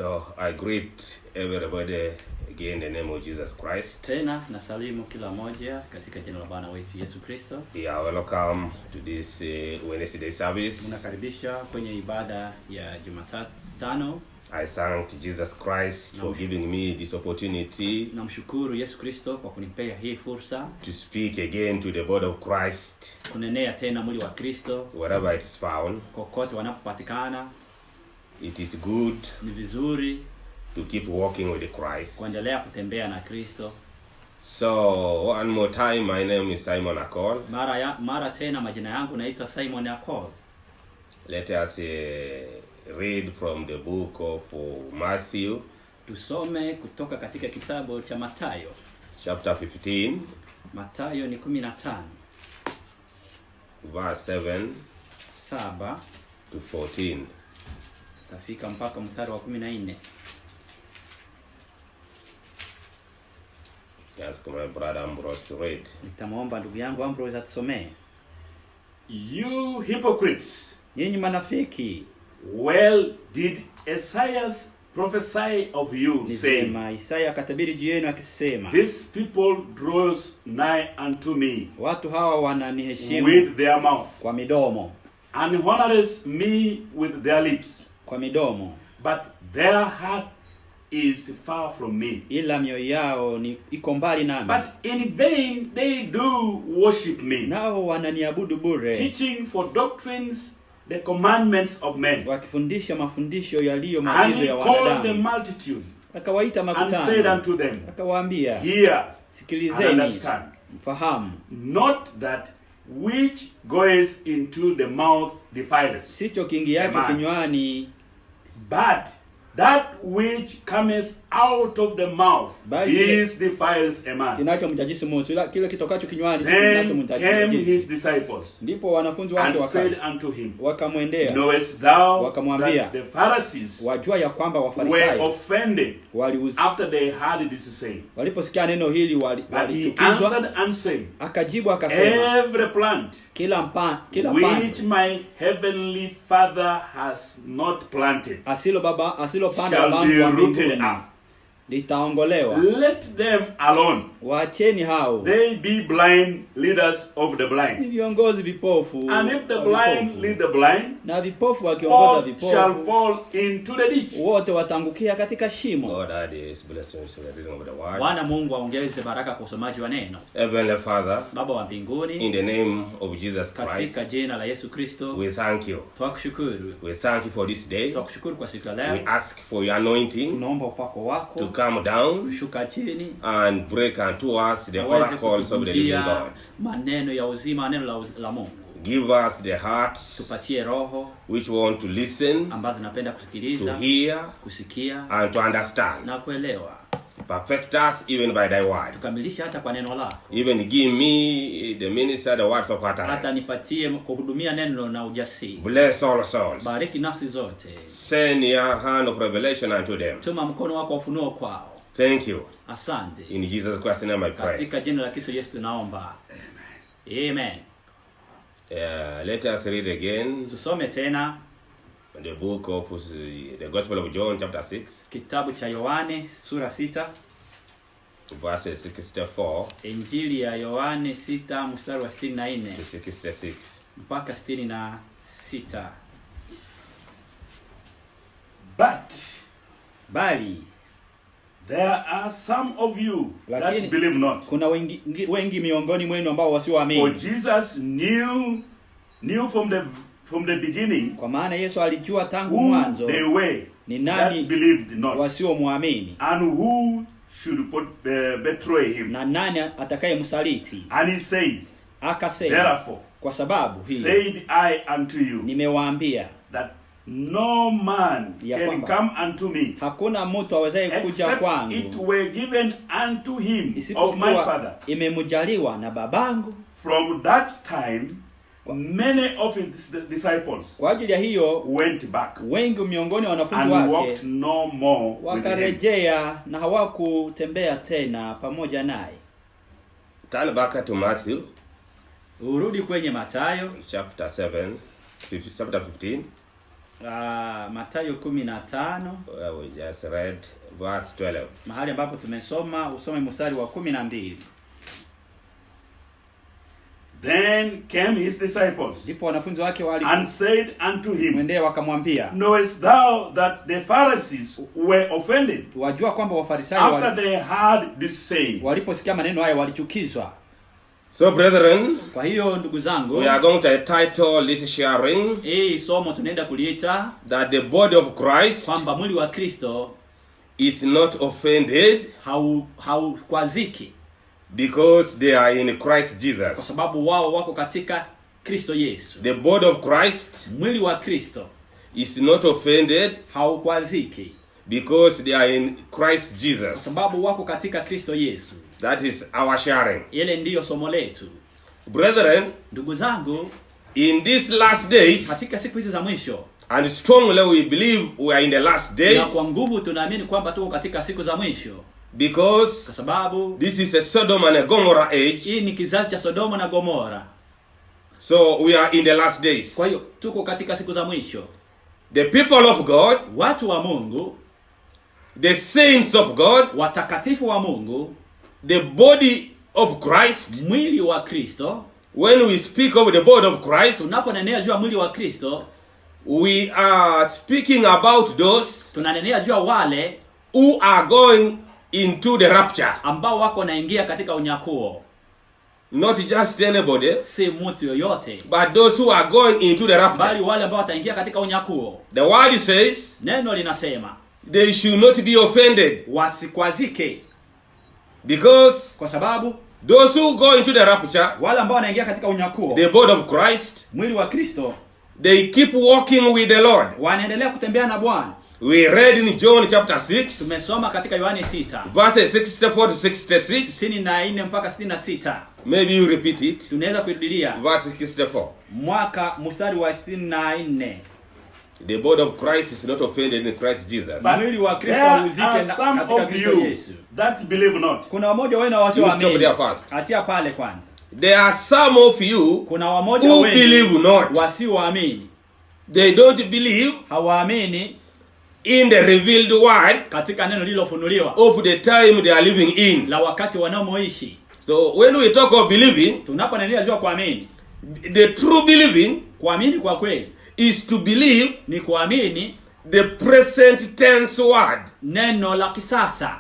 So I greet everybody again in the name of Jesus Christ. Tena nasalimu kila moja katika jina la Bwana wetu Yesu Kristo. Yeah, welcome to this Wednesday service. Mnakaribisha kwenye ibada ya Jumatano. I thank Jesus Christ for giving me this opportunity. Namshukuru Yesu Kristo kwa kunipea hii fursa to speak again to the body of Christ. Kunenea tena mwili wa Kristo wherever it's found. Kokote wanapopatikana. It is good. Ni vizuri to keep walking with Christ. Kuendelea kutembea na Kristo. So one more time, my name is Simon Akol. Mara tena majina yangu naitwa Simon Akol. Let us read from the book of Matthew. Tusome kutoka katika kitabu cha Mathayo. Chapter 15. Mathayo ni 15. Verse 7 to 14. Tafika mpaka mstari wa 14. Ask my brother Ambrose to read. Nitamwomba ndugu yangu Ambrose atusomee. You hypocrites, nyinyi manafiki, well did Isaiah prophesy of you, saying, Isaiah akatabiri juu yenu akisema, these people draws nigh unto me, watu hawa wananiheshimu with their mouth, kwa midomo, and honors me with their lips, kwa midomo, but their heart is far from me, ila mioyo yao iko mbali nami. But in vain they do worship me, nao wananiabudu bure, teaching for doctrines the commandments of men, wakifundisha mafundisho yaliyo maagizo ya wanadamu. And he called the multitude, akawaita makutano, and said unto them, akawaambia, hear, sikilizeni, and understand, mfahamu, not that which goes into the mouth defiles, sicho kiingiacho kinywani, but that which comes out of the mouth is defiles a man. Kinachomjajisi mtu, ila kile kitokacho kinywani kinachomjajisi. Came his disciples, ndipo wanafunzi wake said unto him, wakamwendea, knowest thou wakamwambia, that the Pharisees wajua ya kwamba were offended after they heard this saying? Waliposikia neno hili walichukizwa. Akajibu akasema, every plant which my heavenly Father has not planted panda babangu wa mbinguni litaongolewa. Let them alone. Waacheni hao. They be blind leaders of the blind. Ni viongozi vipofu. And if the blind lead the blind, na vipofu wakiongoza vipofu, shall fall into the ditch. Wote watangukia katika shimo. God is blessing us with the reading of the word. Bwana Mungu aongeze baraka kwa usomaji wa neno. Heavenly Father, Baba wa mbinguni, in the name of Jesus Christ, katika jina la Yesu Kristo, we thank you. Tunakushukuru. We thank you for this day. Tunakushukuru kwa siku ya leo. We ask for your anointing. Tunaomba upako wako to come down, kushuka chini, and break unto us the oracles of the living God. Maneno ya uzima, neno la Mungu. Give us the hearts, tupatie roho, which want to listen, ambazo napenda kusikiliza, to hear, kusikia, and to understand. Na kuelewa. Perfect us even by thy word. Tukamilisha hata kwa neno lako. Even give me the minister the words of utterance. Hata nipatie kuhudumia neno na ujasiri. Bless all souls. Bariki nafsi zote. Send your hand of revelation unto them. Tuma mkono wako wa ufunuo kwao. Thank you. Asante. In Jesus Christ's name I pray. Katika jina la Kristo Yesu tunaomba. Amen. Amen. Let us read again. Tusome tena the book of the Gospel of John chapter 6. Kitabu cha Yohane sura 6. Verse 64. Injili ya Yohane 6 mstari wa 64 to 66. mpaka 66. Bali there are some of you that believe not. Kuna wengi miongoni mwenu ambao wasioamini. For Jesus knew from the beginning, kwa maana Yesu alijua tangu mwanzo they were ni nani believed not, wasiomwamini, and who should betray him, na nani atakayemsaliti. And he said, akasema, therefore, kwa sababu hii said I unto you, nimewaambia, that no man can come unto me, hakuna mtu awezaye kuja kwangu, it were given unto him of my Father, imemjaliwa na babangu. From that time many of his disciples, kwa ajili ya hiyo, went back, wengi miongoni wa wanafunzi wake, walked no more, wakarejea na hawakutembea tena pamoja naye. Turn back to Matthew. Urudi kwenye Mathayo chapter 15. Mathayo 15. We just read verse 12. Mahali ambapo tumesoma, usome mstari wa 12. Then came his disciples, ndipo wanafunzi wake and said unto him, mwendee wakamwambia, knowest thou that the Pharisees were offended wajua kwamba Wafarisayo after they heard this saying? waliposikia maneno haya walichukizwa. So brethren, Kwa hiyo ndugu zangu, we are going to title this sharing somo tunaenda kuliita that the body of Christ kwamba mwili wa Kristo is not offended haukwaziki because they are in Christ kwa Jesus. sababu wao wako katika Kristo Yesu. The body of Christ Mwili wa Kristo is not offended haukwaziki because they are in Christ kwa Jesus. sababu wako katika Kristo Yesu. That is our sharing. Ile ndiyo somo letu. Brethren, Ndugu zangu, in these last days, katika siku hizi za mwisho, and strongly we believe we are in the last days, na kwa nguvu tunaamini kwamba tuko katika siku za mwisho, kwa because sababu this is a Sodom and a Gomorrah age. hii ni kizazi cha Sodoma na Gomora. So we are in the last days. Kwa hiyo tuko katika siku za mwisho. The people of God, Watu wa Mungu, the saints of God, watakatifu wa Mungu, the body of Christ. mwili wa Kristo. When we speak of the body of Christ, Tunaponenea juu ya mwili wa Kristo, we are speaking about those tunanenea juu ya wale who are going into the rapture. ambao wako naingia katika unyakuo. Not just anybody, Si mtu yoyote, but those who are going into the bali rapture. wale ambao wataingia katika unyakuo. The word says Neno linasema they should not be offended wasikwazike, because kwa sababu those who go into the rapture, wale ambao wanaingia katika unyakuo, the body of Christ, mwili wa Kristo, they keep walking with the Lord. wanaendelea kutembea na Bwana. We read in John chapter 6, Tumesoma katika Yohane 6 verses 64 to 66. 64 mpaka 66. Maybe you repeat it. Tunaweza kurudilia Verse 64. mstari wa 64. The body of Christ is not offended in Christ Jesus. But Mwili wa Kristo there hauzike are some katika of Kristo you Yesu. that believe not. Kuna wamoja wenu You wasioamini. stop there first. Atia pale kwanza. There are some of you Kuna wamoja who wenu believe not. wasioamini. They don't believe Hawaamini in the revealed word katika neno lililofunuliwa of the time they are living in. la wakati wanaoishi. So when we talk of believing, Tunaponenea juu ya kuamini, the true believing kuamini kwa kweli is to believe ni kuamini the present tense word. neno la kisasa.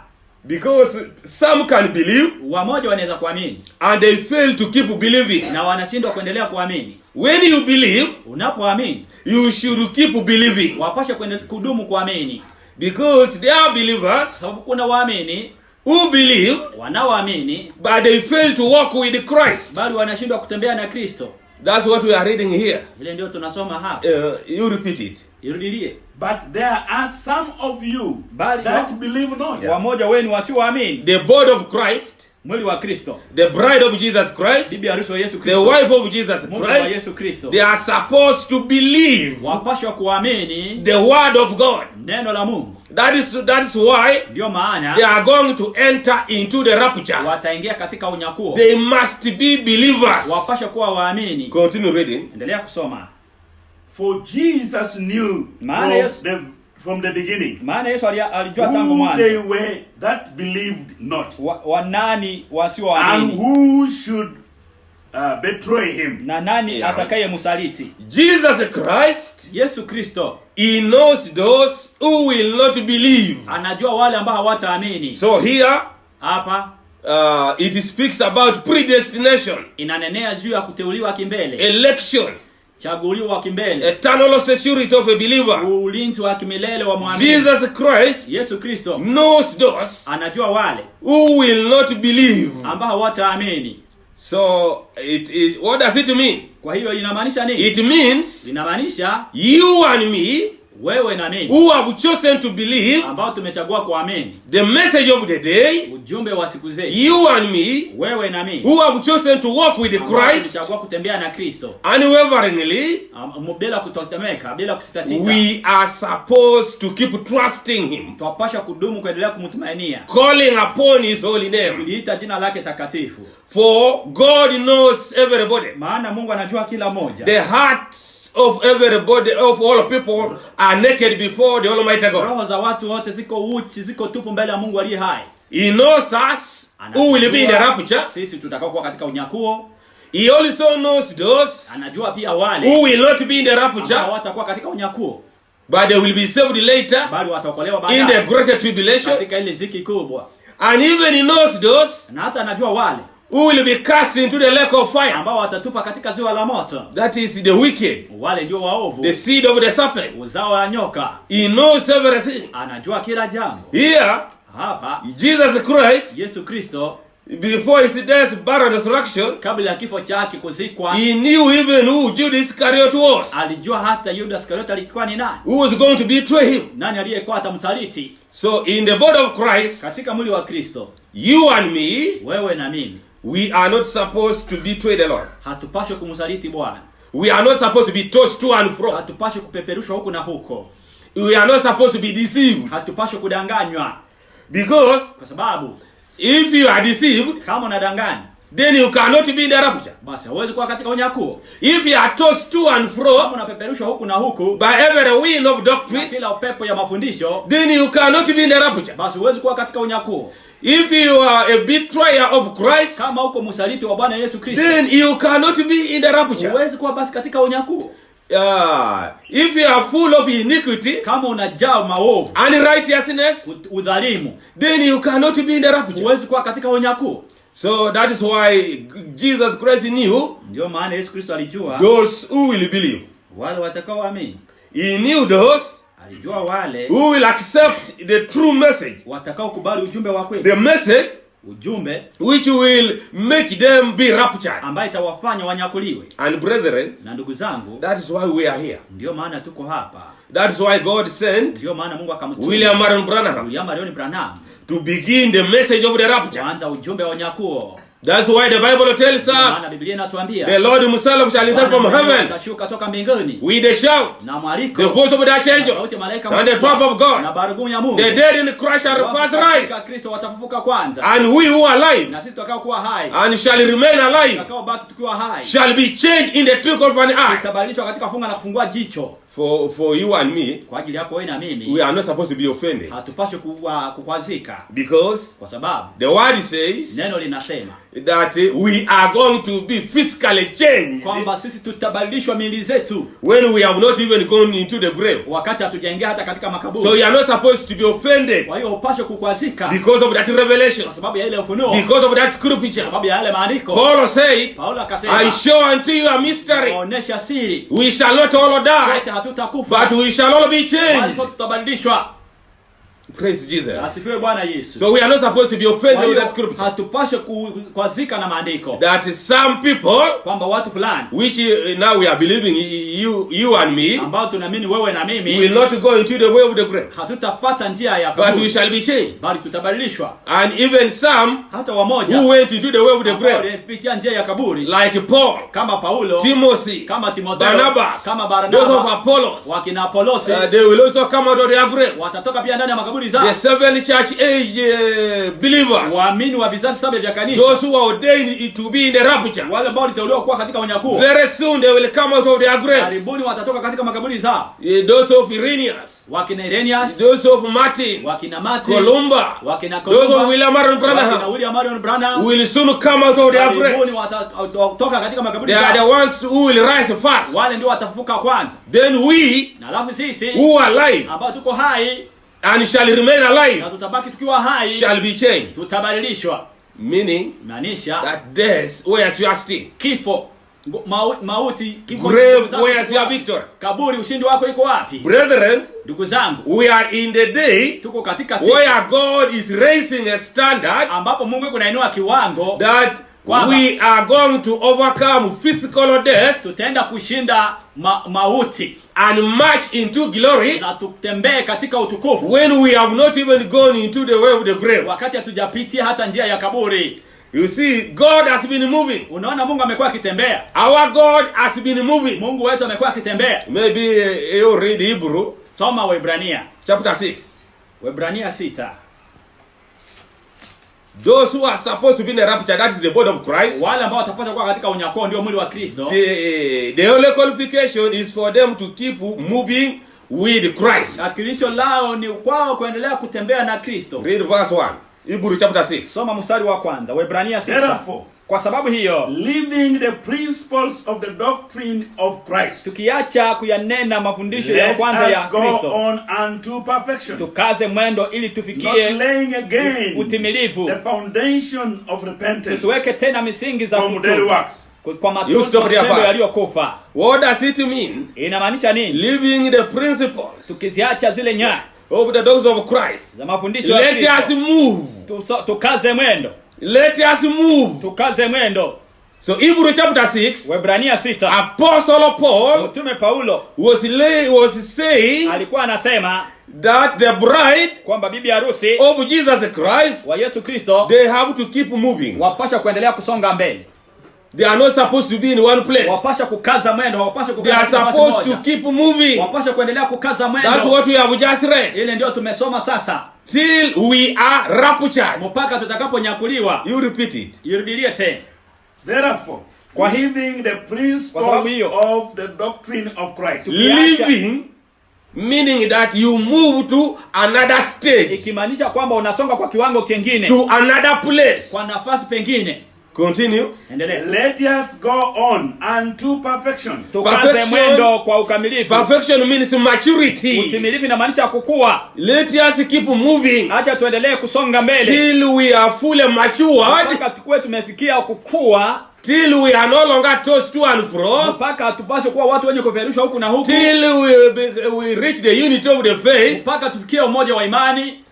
Because some can believe Wamoja wanaweza kuamini and they fail to keep believing. na wanashindwa kuendelea kuamini. When you believe, Unapoamini, you should keep believing. wapashe kudumu kuamini. Because there are believers Sababu kuna waamini who believe wanaoamini but they fail to walk with Christ. bali wanashindwa kutembea na Kristo. That's what we are reading here. Ile ndio tunasoma hapa. You repeat it. Irudilie. But there are some of you Bali that believe not. wamoja wenu wasioamini. The body of Christ, Mwili wa Kristo, the bride of Jesus Christ, bibi harusi wa Yesu the Kristo, wife of Jesus mke wa Christ, Yesu Kristo, they are supposed to believe wapashwa kuamini the word of God. neno la Mungu. That is why Ndio they maana are going to enter into the rapture. wataingia katika unyakuo. They must be believers. Wapashwa kuwa waamini. Continue reading. Endelea kusoma. For Jesus knew Maana Yesu- from the beginning Maana Yesu alijua tangu who they mwanzo were that believed not, wanani and wasioamini who should betray him. na nani Yeah. atakaye msaliti. Jesus Christ, Yesu Kristo he knows those who will not believe. anajua wale ambao hawataamini. So here, Hapa it speaks about predestination, inanenea juu ya kuteuliwa kimbele, election, chaguliwa kimbele, eternal security of a believer. ulinzi wa kimilele wa muamini. Jesus Christ Yesu Kristo knows those anajua wale who will not believe. ambao hawataamini. So, what does it mean? Kwa hiyo inamaanisha nini? It means Inamaanisha you and me wewe na mimi who have chosen to believe ambao tumechagua kuamini the message of the day, ujumbe wa siku zetu. you and me Wewe na mimi who have chosen to walk with ambao Christ tumechagua kutembea na Kristo unwaveringly, bila kutetemeka, bila kusitasita. we are supposed to keep trusting him, Twapasha kudumu kuendelea kumtumainia, calling upon his holy name. kuliita jina lake takatifu. For God knows everybody, Maana Mungu anajua kila moja. the hearts of everybody, of all people, are naked before the Almighty God. Roho za watu wote ziko uchi, ziko tupu mbele ya Mungu aliye hai. He knows us who will be in the rapture. Sisi tutakao kuwa katika unyakuo. He also knows those Anajua pia wale who will not be in the rapture, hawatakuwa katika unyakuo, but they will be saved later, bali wataokolewa in baadaye the greater tribulation. katika ile ziki kubwa. And even he knows those Na hata anajua wale who will be cast into the lake of fire. ambao watatupa katika ziwa la moto. That is the wicked, Wale ndio waovu, the seed of the serpent. uzao wa nyoka. He knows everything. Anajua kila jambo. Here, Hapa Jesus Christ, Yesu Kristo before his death, burial, and resurrection, kabla ya kifo chake kuzikwa, he knew even who Judas Iscariot was, alijua hata Yuda Iskarioti alikuwa ni nani, who was going to betray him. nani aliyekuwa atamsaliti. So in the body of Christ, Katika mwili wa Kristo, you and me, wewe na mimi, we are not supposed to betray the Lord. hatupaswi kumsaliti Bwana. We are not supposed to be tossed to and fro. Hatupaswi kupeperushwa huku na huko. We are not supposed to be deceived. Hatupaswi kudanganywa, Because kwa sababu if you are deceived, kama unadanganya, then you cannot be in the rapture. basi hauwezi kuwa katika unyakuo. If you are tossed to and Kama fro unapeperushwa huku na huku by every wind of na doctrine, kila upepo ya mafundisho, then you cannot be in the rapture. basi huwezi kuwa katika unyakuo. If you are a betrayer of Christ, Kama uko msaliti wa Bwana Yesu Kristo, then you cannot be in the rapture. huwezi kuwa basi katika unyakuo. If you are full of iniquity, Kama unajaa maovu, unrighteousness, udhalimu, then you cannot be in the rapture. huwezi kuwa katika unyakuo. So that is why Jesus Christ knew Ndio maana Yesu Kristo alijua those who will believe. wale watakaoamini. He knew those Alijua wale who will accept the true message, watakaokubali ujumbe wa kweli, the message ujumbe which will make them be raptured. ambaye itawafanya wanyakuliwe. And brethren, Na ndugu zangu, that is why we are here. ndio maana tuko hapa. That is why God sent Ndio maana Mungu akamtuma William Marion Branham William Marion Branham to begin the message of the rapture. kuanza ujumbe wa unyakuo. That's why the Bible tells Ndio maana us Biblia inatuambia the Lord himself shall descend from heaven atashuka toka mbinguni with a shout, na mwaliko, the voice of the na archangel, sauti ya malaika and the mkubwa, trump of God. na baragumu ya Mungu. The dead in Christ shall Wafu first katika rise, Kristo watafufuka kwanza, and we who are alive na sisi tutakao kuwa hai, and shall remain alive tutakao baki tukiwa hai, shall be changed in the twinkle of an eye. tutabadilishwa katika funga na kufungua jicho. For you and me, Kwa ajili yako wewe na we mimi, are not supposed to be offended, hatupaswi kukwazika, because kwa sababu the word says neno linasema that we are going to be physically changed kwamba sisi tutabadilishwa miili zetu when we have not even gone into the grave. wakati hatujaingia hata katika makaburi. So you are not supposed to be offended Kwa hiyo upaswe kukwazika because of that revelation, kwa sababu ya ile ufunuo, because of that kwa scripture. sababu ya yale maandiko. Paul said, Paulo I akasema, show unto you a mystery. naonesha siri, We shall not all die, sote hatutakufa, but we shall all be bali changed. sote tutabadilishwa. Praise Jesus. Asifiwe Bwana Yesu. So we are not supposed to be Kwa offended with hiyo that scripture. hatupaswe kukwazika na maandiko That some people, kwamba watu fulani which now we are believing, you and me, ambao tunaamini wewe na will mimi, not go into the way of the grave, hatutapata njia ya but we kaburi, shall be changed. bali tutabadilishwa. And even some Hata wamoja who went into the way of the ambao grave, walipitia njia ya kaburi, like Paul, kama Paulo, Timothy, kama Timotheo, Barnabas, kama those of Barnaba, Apollos, wakina Apolosi, they will also come out of their grave. watatoka pia ndani ya makaburi zao. The seven church age believers, Waamini wa vizazi saba vya kanisa, those who are ordained to be in the rapture, wale ambao waliteuliwa kuwa katika unyakuo, very soon they will come out of their grave. karibuni watatoka katika makaburi zao. Those of Irenaeus, Wakina Irenaeus, those of Martin, wakina Martin, Columba, wakina those of Columba, William Marion wakina Branham William Marion Branham, will soon come out of their karibuni grave. watatoka katika makaburi They are the zao. ones who will rise first. Wale ndio watafufuka kwanza. Then we Na alafu sisi who are alive ambao tuko hai and shall remain alive na tutabaki tukiwa hai, shall be changed. tutabadilishwa. Meaning Maanisha that death wears your sting. kifo, mauti, kifo, Grave nguvu zako wears ziko your wapi? victory. Kaburi, ushindi wako iko wapi? Brethren, Ndugu zangu, we are in the day tuko katika siku where God is raising a standard ambapo Mungu yuko nainua kiwango that we are going to overcome physical death tutaenda kushinda mauti and march into glory na tutembee katika utukufu when we have not even gone into the way of the grave. wakati hatujapitia hata njia ya kaburi. You see, God has been moving. Unaona, Mungu amekuwa akitembea. Our God has been moving. Mungu wetu amekuwa akitembea. Maybe you read Hebrew Soma Waebrania chapter 6. Waebrania 6. Those who are supposed to be in the rapture, that is the body of Christ. Wale ambao watapaswa kuwa katika unyakuo ndio mwili wa Kristo. The only qualification is for them to keep moving with Christ. Akilisho lao ni kwao kuendelea kutembea na Kristo. Read verse 1. Hebrews chapter 6. Soma mstari wa kwanza. Waebrania 6. Therefore, kwa sababu hiyo, leaving the principles of the doctrine of Christ, tukiacha kuyanena mafundisho ya kwanza ya Kristo, let us go on unto perfection, tukaze mwendo ili tufikie laying again utimilifu, the foundation of repentance, tusiweke tena misingi za kutubu kwa matendo yaliyokufa. What does it mean? Inamaanisha nini? Leaving the principles, tukiziacha zile nyaya of the doctrine of Christ, za mafundisho ya Kristo, let us move, tukaze mwendo, let us move, tukaze mwendo. So Hebrews chapter 6, Waebrania 6, Apostle Paul, mtume Paulo was saying, alikuwa anasema that the bride kwamba bibi harusi of Jesus Christ, wa Yesu Kristo, they have to keep moving. Wapasha kuendelea kusonga mbele. They are not supposed to be in one place. Wapasha kukaza mwendo, wapasha kukaza. They are supposed to keep moving. Wapasha kuendelea kukaza mwendo. That's what we have just read. Ile ndio tumesoma sasa. Till we are raptured. Mpaka tutakaponyakuliwa. You repeat it. Irudilie tena. Therefore, leaving the principles of the doctrine of Christ. Living meaning that you move to another stage. Ikimaanisha kwamba unasonga kwa kiwango kingine. To another place. Kwa nafasi pengine. Continue. Endelea. Let us go on unto perfection. Tukaze mwendo kwa ukamilifu. Perfection means maturity. Utimilifu inamaanisha kukua. Let us keep moving. Acha tuendelee kusonga mbele. Till we are fully matured. Mpaka tukue tumefikia kukua. Till we are no longer tossed to and fro. Mpaka tupashe kuwa watu wenye kupeperushwa huku na huku. Till we reach the unity of the faith. Mpaka tufikie umoja wa imani.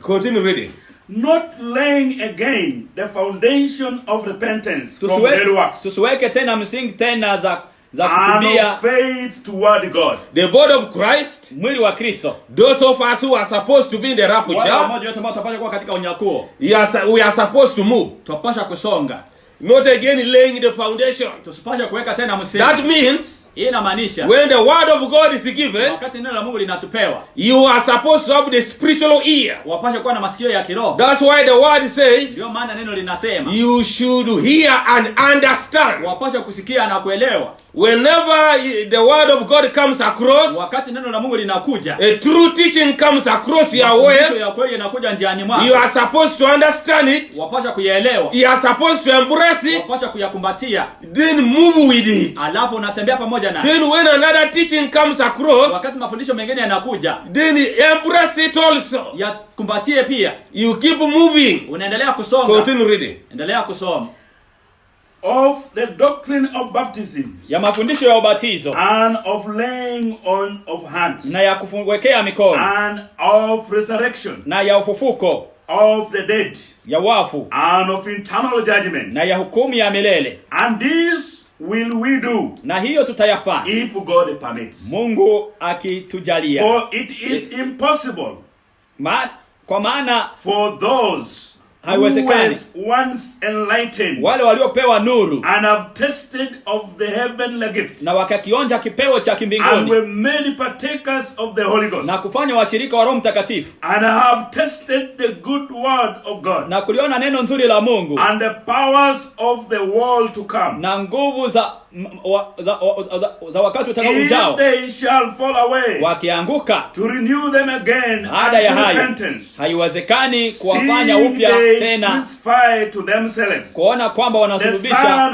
Continue reading. Not laying again the foundation of repentance from dead works. Tusiweke tena msingi tena za kutubia. And faith toward God. The body of Christ, mwili wa Kristo. Those of us who are supposed to be in the rapture, wale wote ambao tutapaswa kuwa katika unyakuo. We are supposed to move. Tupasha kusonga. Not again laying the foundation. Tusipasha kuweka tena msingi. That means inamaanisha when the word of God is given, wakati neno la Mungu linatupewa, you are supposed to have the spiritual ear. Wapasha kuwa na masikio ya kiroho. That's why the word says, ndio maana neno linasema, you should hear and understand. Wapasha kusikia na kuelewa. Whenever the word of God comes across, wakati neno la Mungu linakuja, a true teaching comes across your way, ya kweli inakuja njiani mwako, you are supposed to understand it. Wapasha kuyaelewa. You are supposed to embrace it. Wapasha kuyakumbatia. Then move with it. Alafu unatembea pamoja na. Then when another teaching comes across, wakati mafundisho mengine yanakuja, then embrace it also. Yakumbatie pia. You keep moving. Unaendelea kusonga. Continue reading. Endelea kusoma. Of the doctrine of baptism, ya mafundisho ya ubatizo, and of laying on of hands, na ya kuwekea mikono, and of resurrection, na ya ufufuko, of the dead, ya wafu, and of eternal judgment, na ya hukumu ya milele. And this will we do, na hiyo tutayafanya, if God permits, Mungu akitujalia. For it is impossible, kwa maana for those haiwezekani, once enlightened, wale waliopewa nuru, and have tasted of the heavenly gift, na wakakionja kipeo cha kimbinguni, and were made partakers of the Holy Ghost, na kufanya washirika wa Roho Mtakatifu, and have tasted the good word of God, na kuliona neno nzuri la Mungu, and the powers of the world to come, na nguvu za wakati utakao ujao. If they shall fall away, wakianguka, to renew them again baada ya hayo, repentance, haiwezekani kuwafanya upya tena, to themselves, kuona kwamba wanasulubisha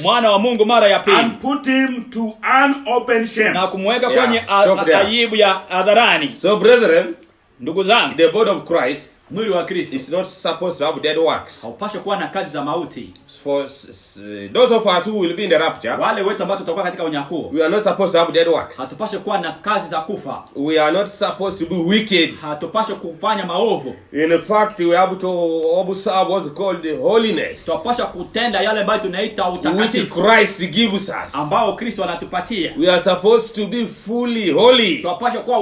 mwana wa Mungu mara ya pili, and put him to an open shame, na kumweka kwenye aibu ya hadharani. So brethren, ndugu zangu, the body of Christ, mwili wa Kristo, is not supposed to have dead works. haupaswi kuwa na kazi za mauti. For those of us who will be in the rapture, wale wetu ambao tutakuwa katika unyakuo, we are not supposed to have dead works. hatupaswi kuwa na kazi za kufa. We are not supposed to be wicked. Hatupaswi kufanya maovu. In fact, we have to observe what's called the holiness, tunapaswa kutenda yale ambayo tunaita utakatifu, which Christ gives us, ambao Kristo anatupatia. We are supposed to be fully holy. Tunapaswa kuwa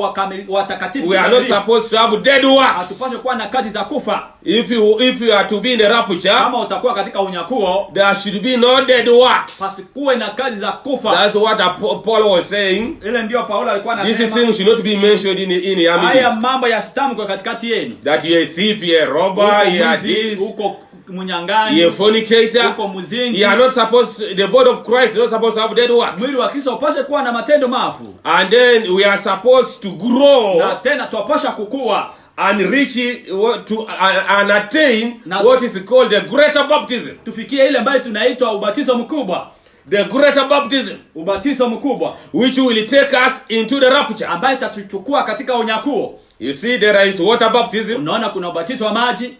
watakatifu. We are not supposed to have dead works. Hatupaswi kuwa na kazi za kufa. If you are to be in the rapture, kama utakuwa katika unyakuo, huo there should be no dead works. pasikuwe na kazi za kufa. That's what Paul was saying. Ile ndio Paulo alikuwa These anasema. things should not be mentioned in your Haya midst. mambo yasitamkwe katikati yenu. That you're a thief, you're a robber, you're this, Uko mnyang'anyi, you're a fornicator. uko mzinzi. You are not supposed, the body of Christ is not supposed to have dead works. Mwili wa Kristo upashe kuwa na matendo mafu. And then we are supposed to grow Na tena tuwapasha kukua and reach to and attain Now, what is called the greater baptism. tufikie ile ambayo tunaitwa ubatizo mkubwa. The greater baptism, Ubatizo mkubwa which will take us into the rapture. ambayo itatuchukua katika unyakuo. You see, there is water baptism. Unaona kuna ubatizo wa maji.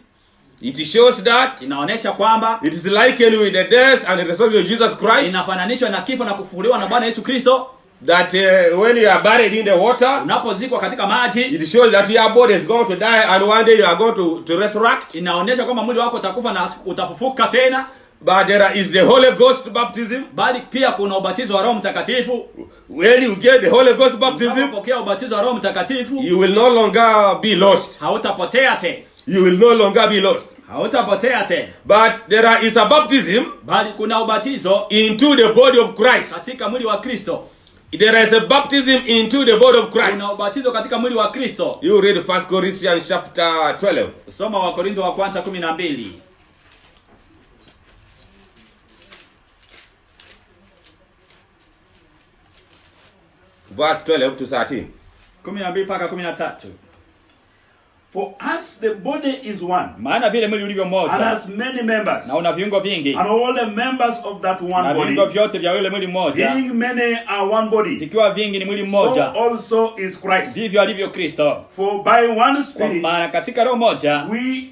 It shows that Inaonesha kwamba it is likened with the death and the resurrection of Jesus Christ. inafananishwa na kifo na kufufuliwa na Bwana Yesu Kristo. That when you are buried in the water, Unapozikwa katika maji, it shows that your body is going to die and one day you are going to resurrect. inaonesha kwamba mwili wako utakufa na utafufuka tena. But there is the Holy Ghost baptism. Bali pia kuna ubatizo wa Roho Mtakatifu. When you get the Holy Ghost baptism, Unapopokea ubatizo wa Roho Mtakatifu, you will no longer be lost. hautapotea tena. You will no longer be lost. Hautapotea tena. But there is a baptism Bali kuna ubatizo into the body of Christ. katika mwili wa Kristo. There is a baptism into the body of Christ. Kuna ubatizo katika mwili wa Kristo. You read 1 Corinthians chapter 12. Soma wa Korintho wa kwanza 12. Verse 12 to 13. 12 mpaka 13. For as the body is one, Maana vile mwili ulivyo and mmoja has many members, na una viungo vingi, and all the members of that one na body, viungo vyote vya yule mwili mmoja, being many are one body, vikiwa vingi ni mwili so mmoja, also is Christ. vivyo alivyo Kristo. For by one Kwa Spirit maana katika roho moja we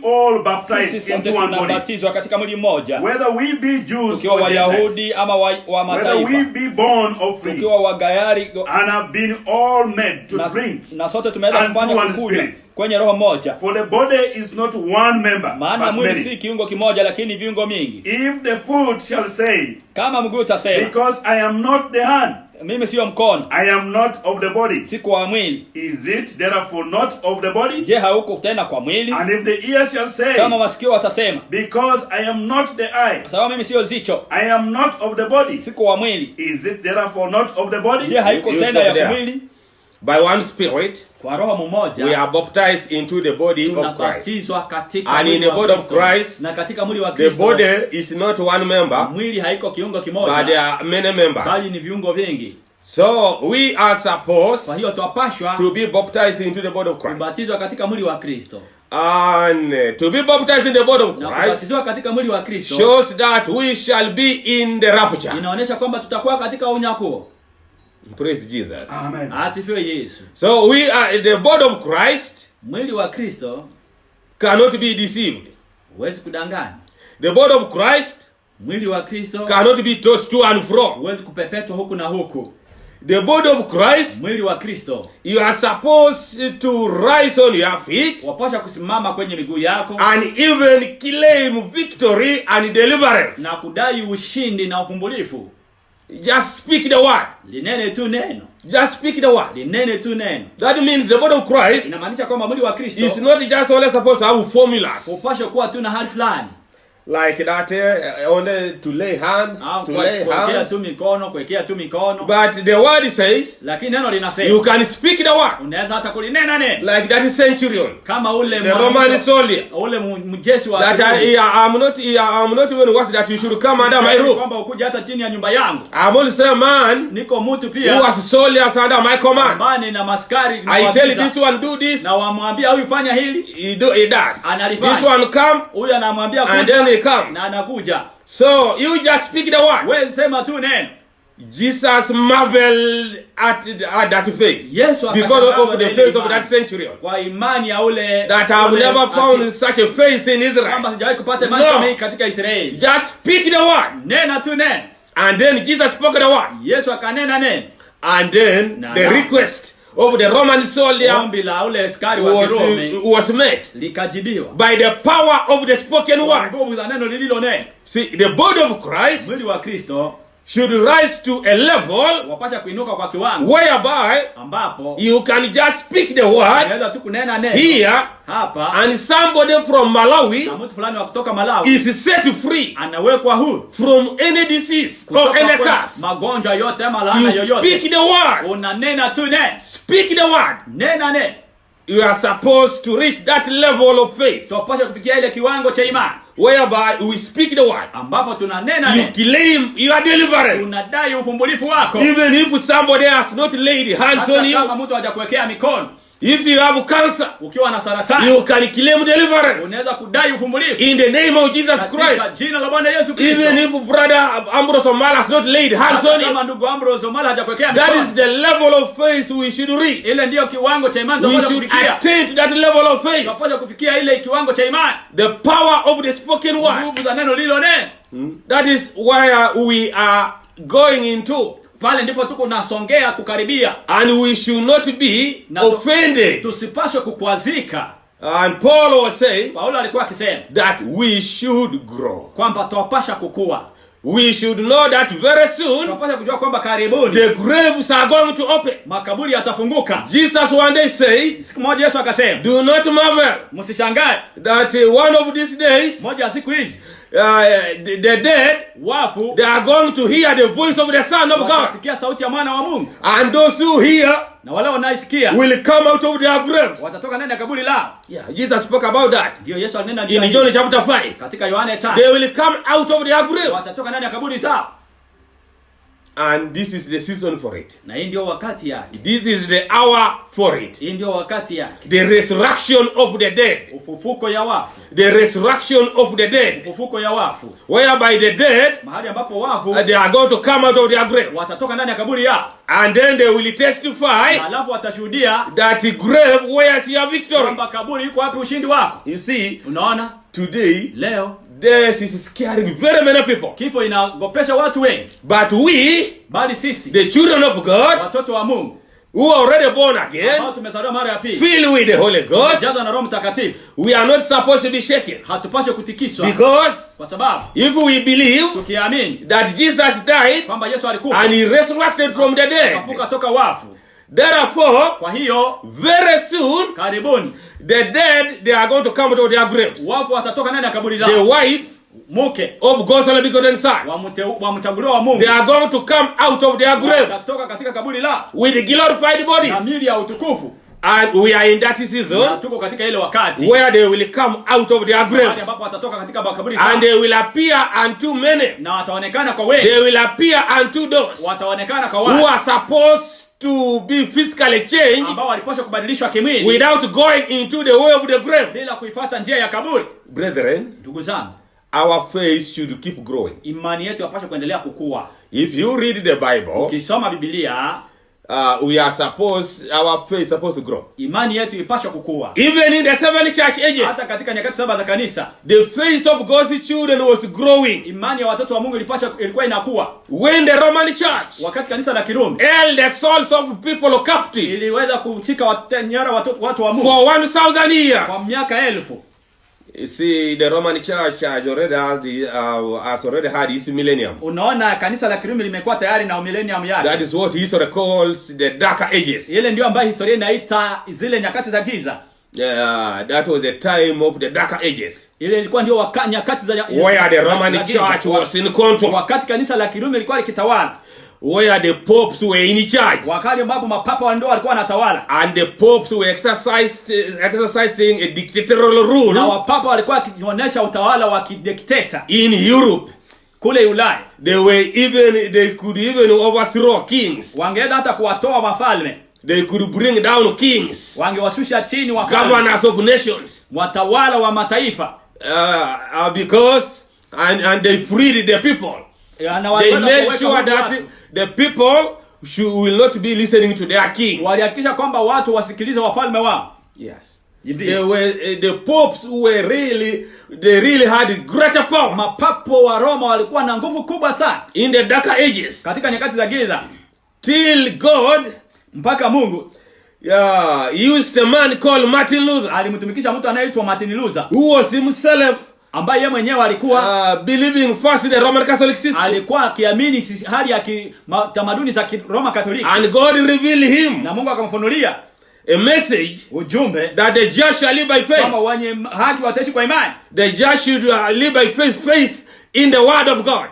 all sisi baptized sote into one body, tunabatizwa katika mwili mmoja, whether we be Jews tukiwa or Gentiles, Wayahudi ama wa whether we mataifa, be born of free, tukiwa Wagayari, and have been all made to na, drink. na sote tumeweza unto kufanya one kukunywa Spirit. kwenye roho moja. For the body is not one member, Maana but mwili many. si kiungo kimoja, lakini viungo mingi. If the foot shall say, Kama mguu utasema, because I am not the hand, mimi sio mkono, I am not of the body, si kwa mwili, is it therefore not of the body? je, hauko tena kwa mwili? And if the ear shall say, Kama masikio watasema, because I am not the eye, kwa sababu mimi sio zicho, I am not of the body, si kwa mwili, is it therefore not of the body? je, haiko You tena stop ya there. mwili? By one Spirit, Kwa roho we mmoja are baptized into the body of Christ. tunabatizwa katika And in mwili the wa body of Kristo. Christ, Na katika mwili wa The Kristo, body is not one member, mwili haiko kiungo but there kimoja, are many members. bali ni viungo vingi. So we are supposed Kwa hiyo twapashwa to be baptized into the body of Christ. kubatizwa katika mwili wa Kristo. And to be baptized in the body of Na Christ kubatizwa katika mwili wa Kristo shows that we shall be in the rapture. inaonyesha kwamba tutakuwa katika unyakuo. Praise Jesus. Amen. Asifiwe Yesu. So we are the body of Christ Mwili wa Kristo cannot be deceived. huwezi kudanganya. The body of Christ Mwili wa Kristo cannot be tossed to and fro. huwezi kupepetwa huku na huku. The body of Christ, Mwili wa Kristo you are supposed to rise on your feet wapasha kusimama kwenye miguu yako and even claim victory and deliverance. na kudai ushindi na ufumbulifu. Just speak the word. Linene tu neno. Just speak the word. Linene tu neno. That means the body of Christ Inamaanisha kwamba mwili wa Kristo is not just only supposed to have formulas upasha kuwa tu na hali fulani. like that, only to lay hands, Au to lay kuwekea hands. tu mikono, kuwekea tu mikono. But the word says Lakini neno linasema you can speak the word unaweza hata kulinena neno. like that centurion, Kama ule the Roman soldier. ule mjeshi wa That I'm not even worse that you should come under my roof. kwamba ukuja hata chini ya nyumba yangu. I'm also a man Niko mtu who pia was soldiers under my command. ambaye na maskari na I tell waafisa. this one do this, Na wamwambia huyu fanya hili, he does. Analifanya. This one come, huyu anamwambia and then he kuja comes. na anakuja. So you just speak the word. Wewe sema tu neno. Jesus marveled at that faith Yesu because of akashangazwa the na ile faith of imani. that centurion. Kwa imani ya ule That I have ule never ati- found such a faith in kwamba Israel. sijawahi kupata imani No. kama hii katika Israeli. Just speak the word. Nena tu neno. And then Jesus spoke the word. Yesu akanena neno. And then Na- the na. request of the Roman soldier Ombi la ule askari wa Kirumi was met likajibiwa. by the power of the spoken Kwa word. nguvu za neno lililo neno. See, the body of Christ Mwili wa Kristo should rise to a level wapasha kuinuka kwa kiwango whereby ambapo you can just speak the word unaweza tu kunena neno here, hapa, and somebody from Malawi na mtu fulani wa kutoka Malawi is set free anawekwa huru from any disease or kutoka any kwa curse. magonjwa yote ama laana You yoyote. speak the word. Unanena tu neno. Speak the word. Nena neno. You are supposed to reach that level of faith Tupashe kufikia ile kiwango cha imani whereby we speak the word. ambapo tunanena You neno. claim your deliverance. Unadai ufumbulifu wako. Even if somebody has not laid hands Hata on you, kama mtu hajakuwekea mikono. if you have cancer, Ukiwa na saratani, you can claim deliverance unaweza kudai ufumbulifu in the name of Jesus katika Christ. jina la Bwana Yesu Kristo. Even if brother Ambrose Omala has not laid hands on kama you, ndugu Ambrose Omala hajakuwekea that mikono, is the level of faith we should reach. ile ndiyo kiwango cha imani We tunapaswa should kufikia. attain to that level of faith. Tunapaswa kufikia ile kiwango cha imani. The power of the spoken word. Nguvu za neno lilo neno. That is where we are going into. Pale ndipo tuko nasongea kukaribia, And we should not be offended. tusipaswe kukwazika. And Paul was saying Paulo alikuwa akisema that we should grow. kwamba twapasha kukua. We should know that very soon Twapasha kujua kwamba karibuni the graves are going to open. makaburi yatafunguka. Jesus one day said, Siku moja Yesu akasema, do not marvel msishangae, that one of these days moja ya siku hizi the dead, wafu they are going to hear the voice of the Son of God. watasikia sauti ya mwana wa Mungu, And those who hear na wale wanaisikia will come out of their graves. watatoka ndani ya kaburi lao. Yeah, Jesus spoke about that Ndio Yesu alinena in ndio John chapter 5. katika Yohana 5. They will come out of their graves. Watatoka ndani ya kaburi zao, And this is the season for it. na hii ndio wakati yake. This is the hour for it. Hii ndio wakati yake. The resurrection of the dead. Ufufuko ya wafu, The resurrection of the dead. ufufuko ya wafu, Whereby the dead, mahali ambapo wafu they are going to come out of their graves. watatoka ndani ya kaburi yao, And then they will testify na alafu watashuhudia that the grave, where's your victory? kwamba kaburi yuko wapi ushindi wako. You see, Unaona, today, leo death is scaring very many people. kifo inagopesha watu wengi, But we, bali sisi the children of God, watoto wa Mungu who are already born again, ambao tumezaliwa mara ya pili, filled with the Holy Ghost, jazwa na Roho Mtakatifu, we are not supposed to be shaken. hatupaswi kutikiswa, Because kwa sababu if we believe tukiamini that Jesus died kwamba Yesu alikufa and he resurrected from the dead, akafuka toka wafu, therefore, kwa hiyo very soon, karibuni the dead, they are going to come out of their graves. wafu watatoka ndani ya kaburi The lao. wife Mke of God's only begotten Son, wa mchaguliwa wa Mungu they are going to come out of their graves watatoka katika kaburi lao with glorified bodies. na miili ya utukufu, And we are in that na season tuko katika ile wakati where they will come out of their mahali graves. ambapo watatoka katika makaburi And zao, they will appear unto many. na wataonekana kwa wengi, They will appear unto those wataonekana kwa who watu are supposed to be physically changed ambao walipaswa kubadilishwa kimwili without going into the way of the grave. bila kuifuata njia ya kaburi. Brethren, Ndugu zangu, our faith should keep growing. imani yetu yapaswa kuendelea kukua. If you read the Bible, Ukisoma Biblia, we are supposed, our faith is supposed to grow. imani yetu ipaswa kukua. Even in the 7 church ages, Hata katika nyakati 7 za kanisa, the faith of God's children was growing. imani ya watoto wa Mungu ilikuwa inakuwa. When the Roman Church Wakati kanisa la Kirumi held the souls of people captive iliweza kuchika nyara watu wa Mungu for 1,000 years. kwa miaka 1000. You see, the Roman Church has already had its millennium. Unaona, kanisa la Kirumi limekuwa tayari na millennium That yake. is what history calls the darker ages. Ile ndio ambayo historia inaita zile nyakati za giza. That was the time of the darker ages, Ile ilikuwa ndio nyakati za where the Roman za giza. Church was in control, Wakati kanisa la Kirumi lilikuwa likitawala, where the popes were in charge, wakati ambapo mapapa ndio walikuwa wanatawala, and the popes were exercising a dictatorial na rule wapapa walikuwa wakionyesha utawala wa kidikteta in Europe. kule Ulaya. They could even overthrow kings. Wangeenda hata kuwatoa wafalme, They could bring down kings, wangewashusha chini wafalme, governors of nations, watawala wa mataifa, because and they freed the people. na They waliweza made kuweka sure that watu. the people will not be listening to their king. Walihakikisha kwamba watu wasikilize wafalme wao. Yes. Indeed. They were the popes they really had greater power Mapapo wa Roma walikuwa na nguvu kubwa sana in the darker ages, katika nyakati za giza, till God mpaka Mungu used a man called Martin Luther, alimtumikisha mtu anayeitwa Martin Luther, who was himself ambaye yeye mwenyewe alikuwa believing first in the Roman Catholic system. Alikuwa akiamini hali ya tamaduni za Roma Katoliki. And God revealed him. Na Mungu akamfunulia a message, ujumbe, that the just shall live by faith. Kama wenye haki wataishi kwa imani. The just should live by faith in the word of God.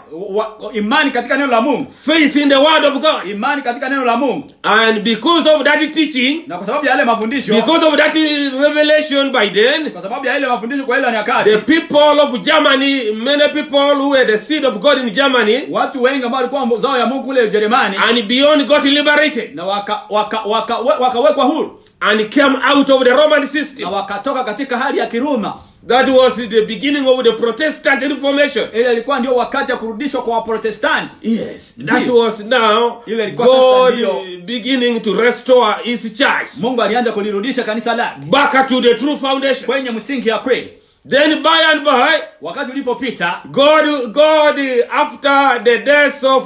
Imani katika neno la Mungu. Faith in the word of God. Imani katika neno la Mungu. And because of that teaching, na kwa sababu ya yale mafundisho, because of that revelation by then, kwa sababu ya yale mafundisho kwa ile nyakati, the people of Germany, many people who were the seed of God in Germany, watu wengi ambao walikuwa zao ya Mungu kule Ujerumani, and beyond got liberated, na wakawekwa huru, and came out of the Roman system, na wakatoka katika hali ya Kiroma. That was the beginning of the Protestant Reformation. Ile ilikuwa ndio wakati wa kurudishwa kwa Waprotestanti. Yes, that was now God beginning to restore his church. Mungu alianza kulirudisha kanisa lake back to the true foundation, kwenye msingi ya kweli. Then by and by, wakati ulipopita, God after the death of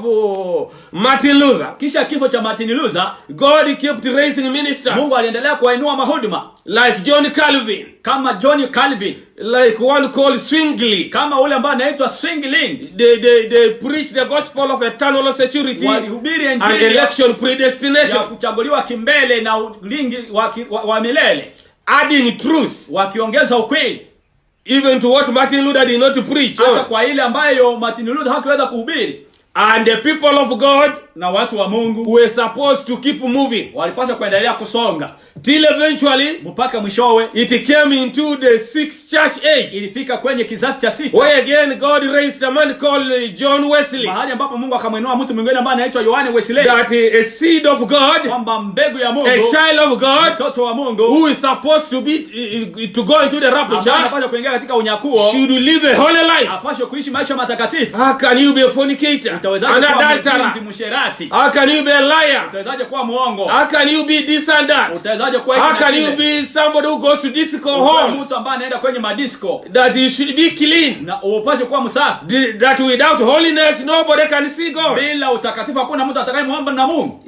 Martin Luther, kisha kifo cha Martin Luther, God kept raising ministers. Mungu aliendelea kuwainua mahuduma, like John Calvin, kama John Calvin, like one called Zwingli, kama ule ambaye anaitwa Zwingli. They preach the gospel of eternal security and election predestination, ya kuchaguliwa kimbele na ulingi wa milele, adding truth, wakiongeza ukweli, even to what Martin Luther did not preach, hata kwa ile ambayo Martin Luther hakuweza kuhubiri. And the people of God, na watu wa Mungu, were supposed to keep moving, walipaswa kuendelea kusonga, till eventually, mpaka mwishowe, it came into the 6th church age, ilifika kwenye kizazi cha 6, where again God raised a man called John Wesley, mahali ambapo Mungu akamwinua mtu mwingine ambaye anaitwa Yohane Wesley, that a seed of God, kwamba mbegu ya Mungu, a child of God, mtoto wa Mungu, who is supposed to be to go into the rapture, anapaswa kuingia katika unyakuo, should live a holy life, apaswa kuishi maisha matakatifu. How can you be a fornicator, an adulterer? How can you be a liar? Utawezaje kuwa muongo? How can you be this and that? Utawezaje kuwa how can you be somebody who goes to disco halls? Mtu ambaye anaenda kwenye madisco, that he should be clean, na upashe kuwa msafi, that without holiness nobody can see God. Bila utakatifu hakuna mtu atakayemuomba na Mungu.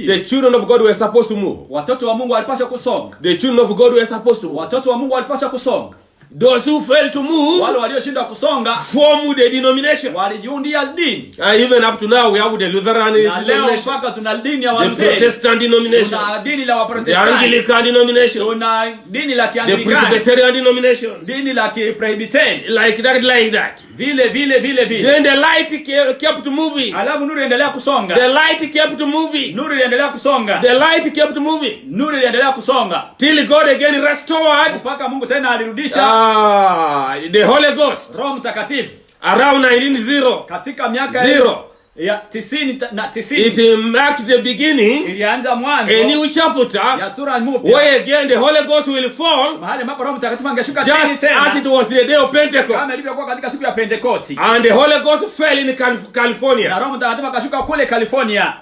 The children of God were supposed to move. Watoto wa Mungu walipaswa kusonga. The children of God were supposed to move. Watoto wa Mungu walipaswa kusonga. Those who failed to move, wale walioshindwa kusonga, formed the denomination. Walijiundia dini. Even up to now we have the Lutheran denomination. Mpaka tuna dini ya Walutheri. The Protestant denomination. Tuna dini la Waprotestanti. The Anglican denomination. Tuna dini la Kianglikana. The Presbyterian denomination. Dini la Kipresbyterian. Like that. Vile. Then the light kept moving. Alafu nuru endelea kusonga. The light kept moving. Nuru endelea kusonga. The light kept moving. Nuru endelea kusonga. Till God again restored. Mpaka Mungu tena alirudisha the Holy Ghost. Roho Mtakatifu. Around 1900. Katika miaka 0. ya 90. It marked the beginning. Ilianza mwanzo. A new chapter. Ya tura mpya. Where again the Holy Ghost will fall. Mahali ambapo Roho Mtakatifu angeshuka chini tena. Just as it was the day of Pentecost. Kama ilivyokuwa katika siku ya Pentecost. And the Holy Ghost fell in California. Na Roho Mtakatifu akashuka kule California.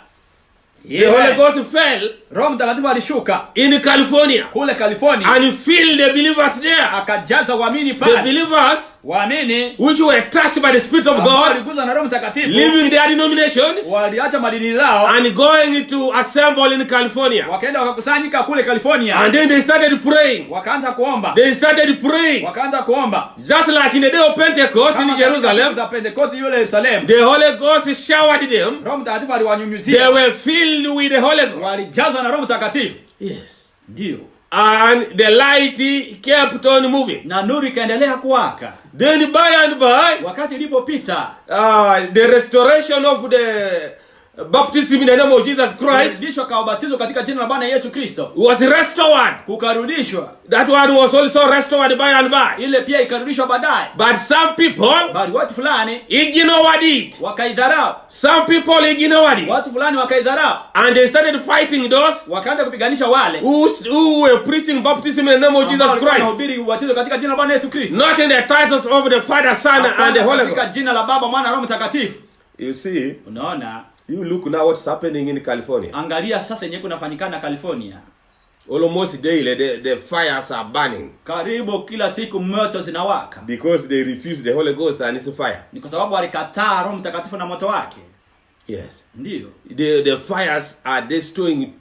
The Holy Ghost fell. Roho Mtakatifu alishuka in California. Kule California. And filled the believers there. Akajaza waamini pale. The believers waamini which were touched by the Spirit of God, waliguzwa na Roho Mtakatifu, leaving their denominations, waliacha madini zao, and going to assemble in California. Wakaenda wakakusanyika kule California. And then they started praying. Wakaanza kuomba. They started praying. Wakaanza kuomba. Just like in the day of Pentecost in Jerusalem. The Pentecost yule Yerusalemu. The Holy Ghost showered them. Roho Mtakatifu aliwanyunyizia. They were filled with the Holy Ghost. Walijazwa na Roho Mtakatifu. Yes. Ndio. And the light kept on moving. Na nuru ikaendelea kuwaka. Then by and by, wakati ilipopita, the restoration of the baptism in the name of Jesus Christ, kurudishwa kwa ubatizo katika jina la Bwana Yesu Kristo, was restored. Kukarudishwa. That one was also restored by and by. Ile pia ikarudishwa baadaye. But some people, bali watu fulani, ignored it. Wakaidharau. Some people ignored it. Watu fulani wakaidharau. And they started fighting those wakaanza kupiganisha wale who were preaching baptism in the name of Jesus Christ. Wanahubiri ubatizo katika jina la Bwana Yesu Kristo. Not in the titles of the Father, Son and the Holy Ghost. Katika jina la Baba, Mwana na Roho Mtakatifu. You see? Unaona? You look now what's happening in California. Angalia sasa yenyewe kunafanyikana California. Almost daily the fires are burning. Karibu kila siku moto zinawaka. Because they refuse the Holy Ghost and its fire. Ni kwa sababu walikataa Roho Mtakatifu na moto wake. Yes. Ndio. The fires are destroying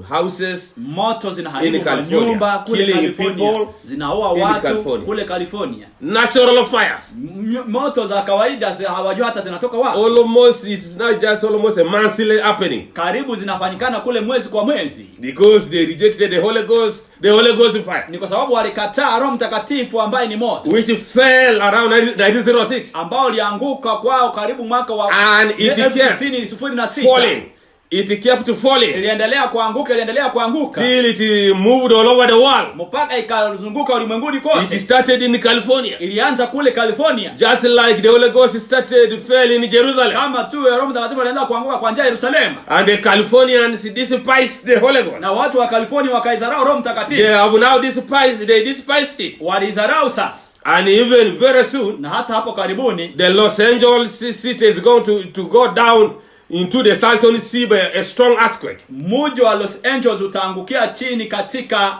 houses. Moto zinaharibu nyumba kule California. Zinaua watu kule California. Natural fires. Moto za kawaida hawajua hata zinatoka wapi. Almost, it's not just almost a monthly happening. Karibu zinafanyikana kule mwezi kwa mwezi. Because they rejected the Holy Ghost. The Holy Ghost fire. Ni kwa sababu walikataa Roho Mtakatifu ambaye ni moto. Which fell around 1906. Ambao lianguka kwao karibu mwaka wa and it kept falling. It kept falling. Iliendelea kuanguka. Till it moved all over the world. Mpaka ikazunguka ulimwenguni kote. It started in California. Ilianza kule California. Just like the Holy Ghost fell in Jerusalem. Kama tu Roho Mtakatifu alianza kuanguka kwa njia ya Yerusalemu. And the Californians despised the Holy Ghost. Na watu wa California wakaidharau Roho Mtakatifu. They have now despised it. Walidharau sasa. And even very soon, na hata hapo karibuni, the Los Angeles city is going to go down into the Salton Sea by a strong earthquake. Mji wa Los Angeles utaangukia chini katika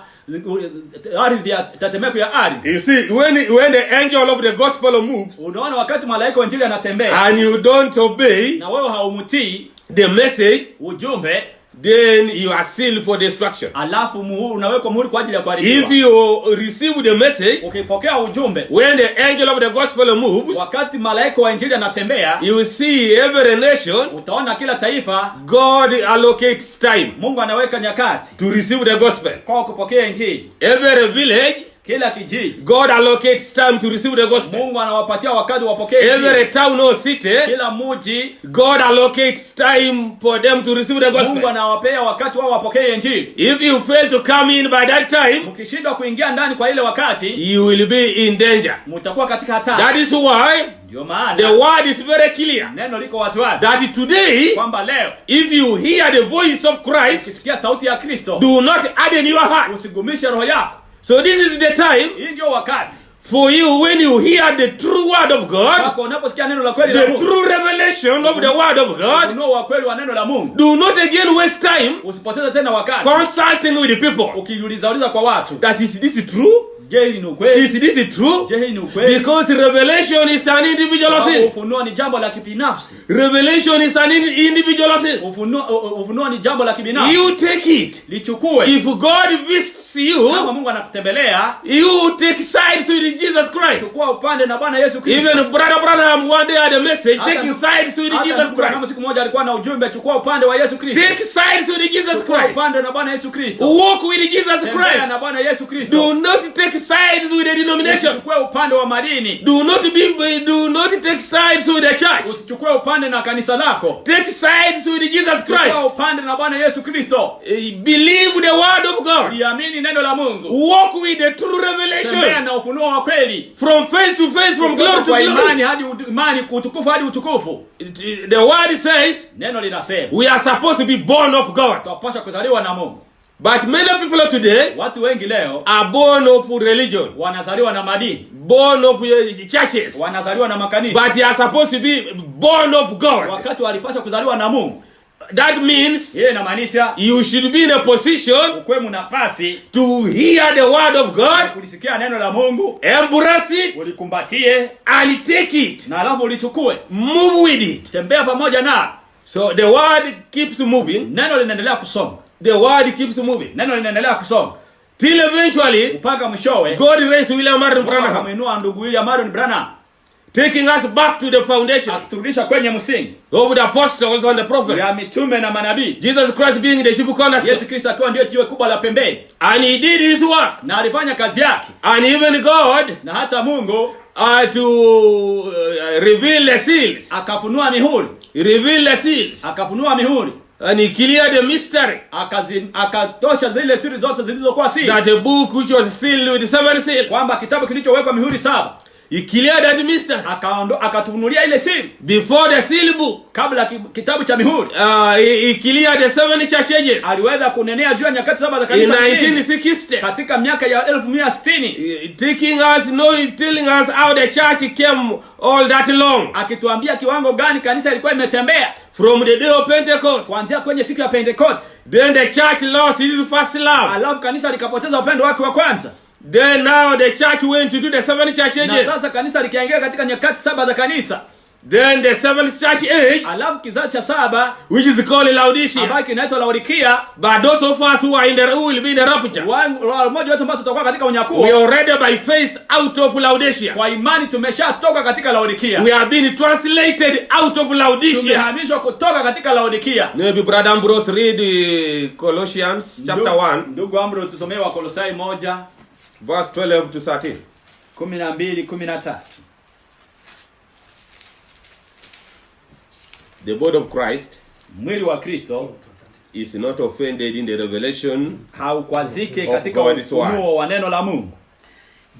ardhi ya tetemeko ya ardhi. You see, when the angel of the gospel moves, unaona wakati malaika wa injili anatembea, and you don't obey, na wewe haumutii the message, ujumbe, then you are sealed for destruction. Alafu unawekwa muhuri kwa ajili ya kuharibiwa. If you receive the message, ukipokea ujumbe, when the angel of the gospel moves, wakati malaika wa injili anatembea, you will see every nation, utaona kila taifa, God allocates time, Mungu anaweka nyakati to receive the gospel. Kwa kupokea injili. Every village, kila kijiji, God allocates time to receive the gospel. Mungu anawapatia wakati wapokee injili. Every town or city, kila mji, God allocates time for them to receive the gospel. Mungu anawapea wakati wao wapokee injili. If you fail to come in by that time, mkishindwa kuingia ndani kwa ile wakati, you will be in danger. Mtakuwa katika hatari. That is why ndio maana the word is very clear. Neno liko waziwazi. That today, kwamba leo, if you hear the voice of Christ, ukisikia sauti ya Kristo, do not harden your heart. Usigumishe roho yako. So this is the time, hii ndio wakati, for you when you hear the true word of God, unaposikia neno la kweli the la Mungu, true revelation of the word of God, ufunuo wa kweli wa neno la Mungu, do not again waste time usipoteze tena wakati consulting with the people. Ukiuliza kwa watu, that is this true? Je, ni ukweli? Is this true? Je, ni ukweli? Because revelation is an individual thing. Ufunuo ni jambo la kibinafsi. Revelation is an individual thing. Ufunuo ni jambo la kibinafsi. You take it. Lichukue. If God visits you, kama Mungu anakutembelea, you take sides with Jesus Christ. Chukua upande na Bwana Yesu Kristo. Even Brother Branham one day had a message, taking sides with Jesus Christ. Kama siku moja alikuwa na ujumbe, chukua upande wa Yesu Kristo. Take sides with Jesus Christ. Chukua upande na Bwana Yesu Kristo. Walk with Jesus Christ. Tembea na Bwana Yesu Kristo. Do not take sides with the denomination. Usichukue upande wa madini. Do not take sides with the church. Usichukue upande na kanisa lako. Take sides with Jesus Christ. Chukua upande na Bwana Yesu Kristo. Believe the word of God. Liamini neno la Mungu. Walk with the true revelation. Tembea na ufunuo wa kweli. From face to face, from glory to glory. Imani hadi imani, utukufu hadi utukufu. The word says, neno linasema, we are supposed to be born of God. Tunapaswa kuzaliwa na Mungu. But many people today, watu wengi leo, are born of religion. Wanazaliwa na madini. Born of churches. Wanazaliwa na makanisa. But they are supposed to be born of God. Wakati walipaswa kuzaliwa na Mungu. That means, inamaanisha, you should be in a position, ukwe nafasi, to hear the word of God, kulisikia neno la Mungu, embrace it, ulikumbatie, and take it, na alafu ulichukue, move with it, tembea pamoja na. So the word keeps moving. Neno linaendelea kusonga. The word keeps moving. Neno linaendelea kusonga. Till eventually, mpaka mwishowe, God raised William Marion Branham. Ameinua ndugu William Marion Branham, taking us back to the foundation, akiturudisha kwenye msingi of the apostles and the prophets, ya mitume na manabii. Jesus Christ being the chief cornerstone. Yesu Kristo akiwa ndio jiwe kubwa la pembeni. And he did his work. Na alifanya kazi yake. And even God, na hata Mungu, to reveal the seals. Akafunua mihuri. Reveal the seals. Akafunua mihuri. And he cleared the mystery. Akatosha zile siri zote zilizokuwa siri. That a book which was sealed with 7 seals. Kwamba kitabu kilichowekwa mihuri 7. He cleared that mystery. Akatufunulia ile siri. Before the seal book. Kabla kitabu cha mihuri. He cleared the 7 church ages. Aliweza kunenea juu ya nyakati 7 za kanisa. In 1960. Katika miaka ya 1160. Telling us how the church came all that long. Akituambia kiwango gani kanisa ilikuwa imetembea. From the day of Pentecost. Kuanzia kwenye siku ya Pentecost. Then the church lost its first love. Alafu kanisa likapoteza upendo wake wa kwanza. Then now the church went to do the 7 church ages. Na sasa kanisa likaingia katika nyakati 7 za kanisa. Then the seventh church age, alafu kizazi cha 7 which is called Laodicea. ambayo kinaitwa Laodikia. But those of us who will be in the rapture, Mmoja wetu ambao tutakuwa katika unyakuo, we are already by faith out of Laodicea. kwa imani tumeshatoka katika Laodikia. We have been translated out of Laodicea. Tumehamishwa kutoka katika Laodikia. Maybe Brother Ambrose read Colossians chapter 1, Ndugu Ambrose tusomee Wakolosai 1 verse 12 to 13. 12-13. The body of Christ Mwili wa Kristo is not offended in the revelation haukwazike of katika God's word. ufunuo wa neno la Mungu,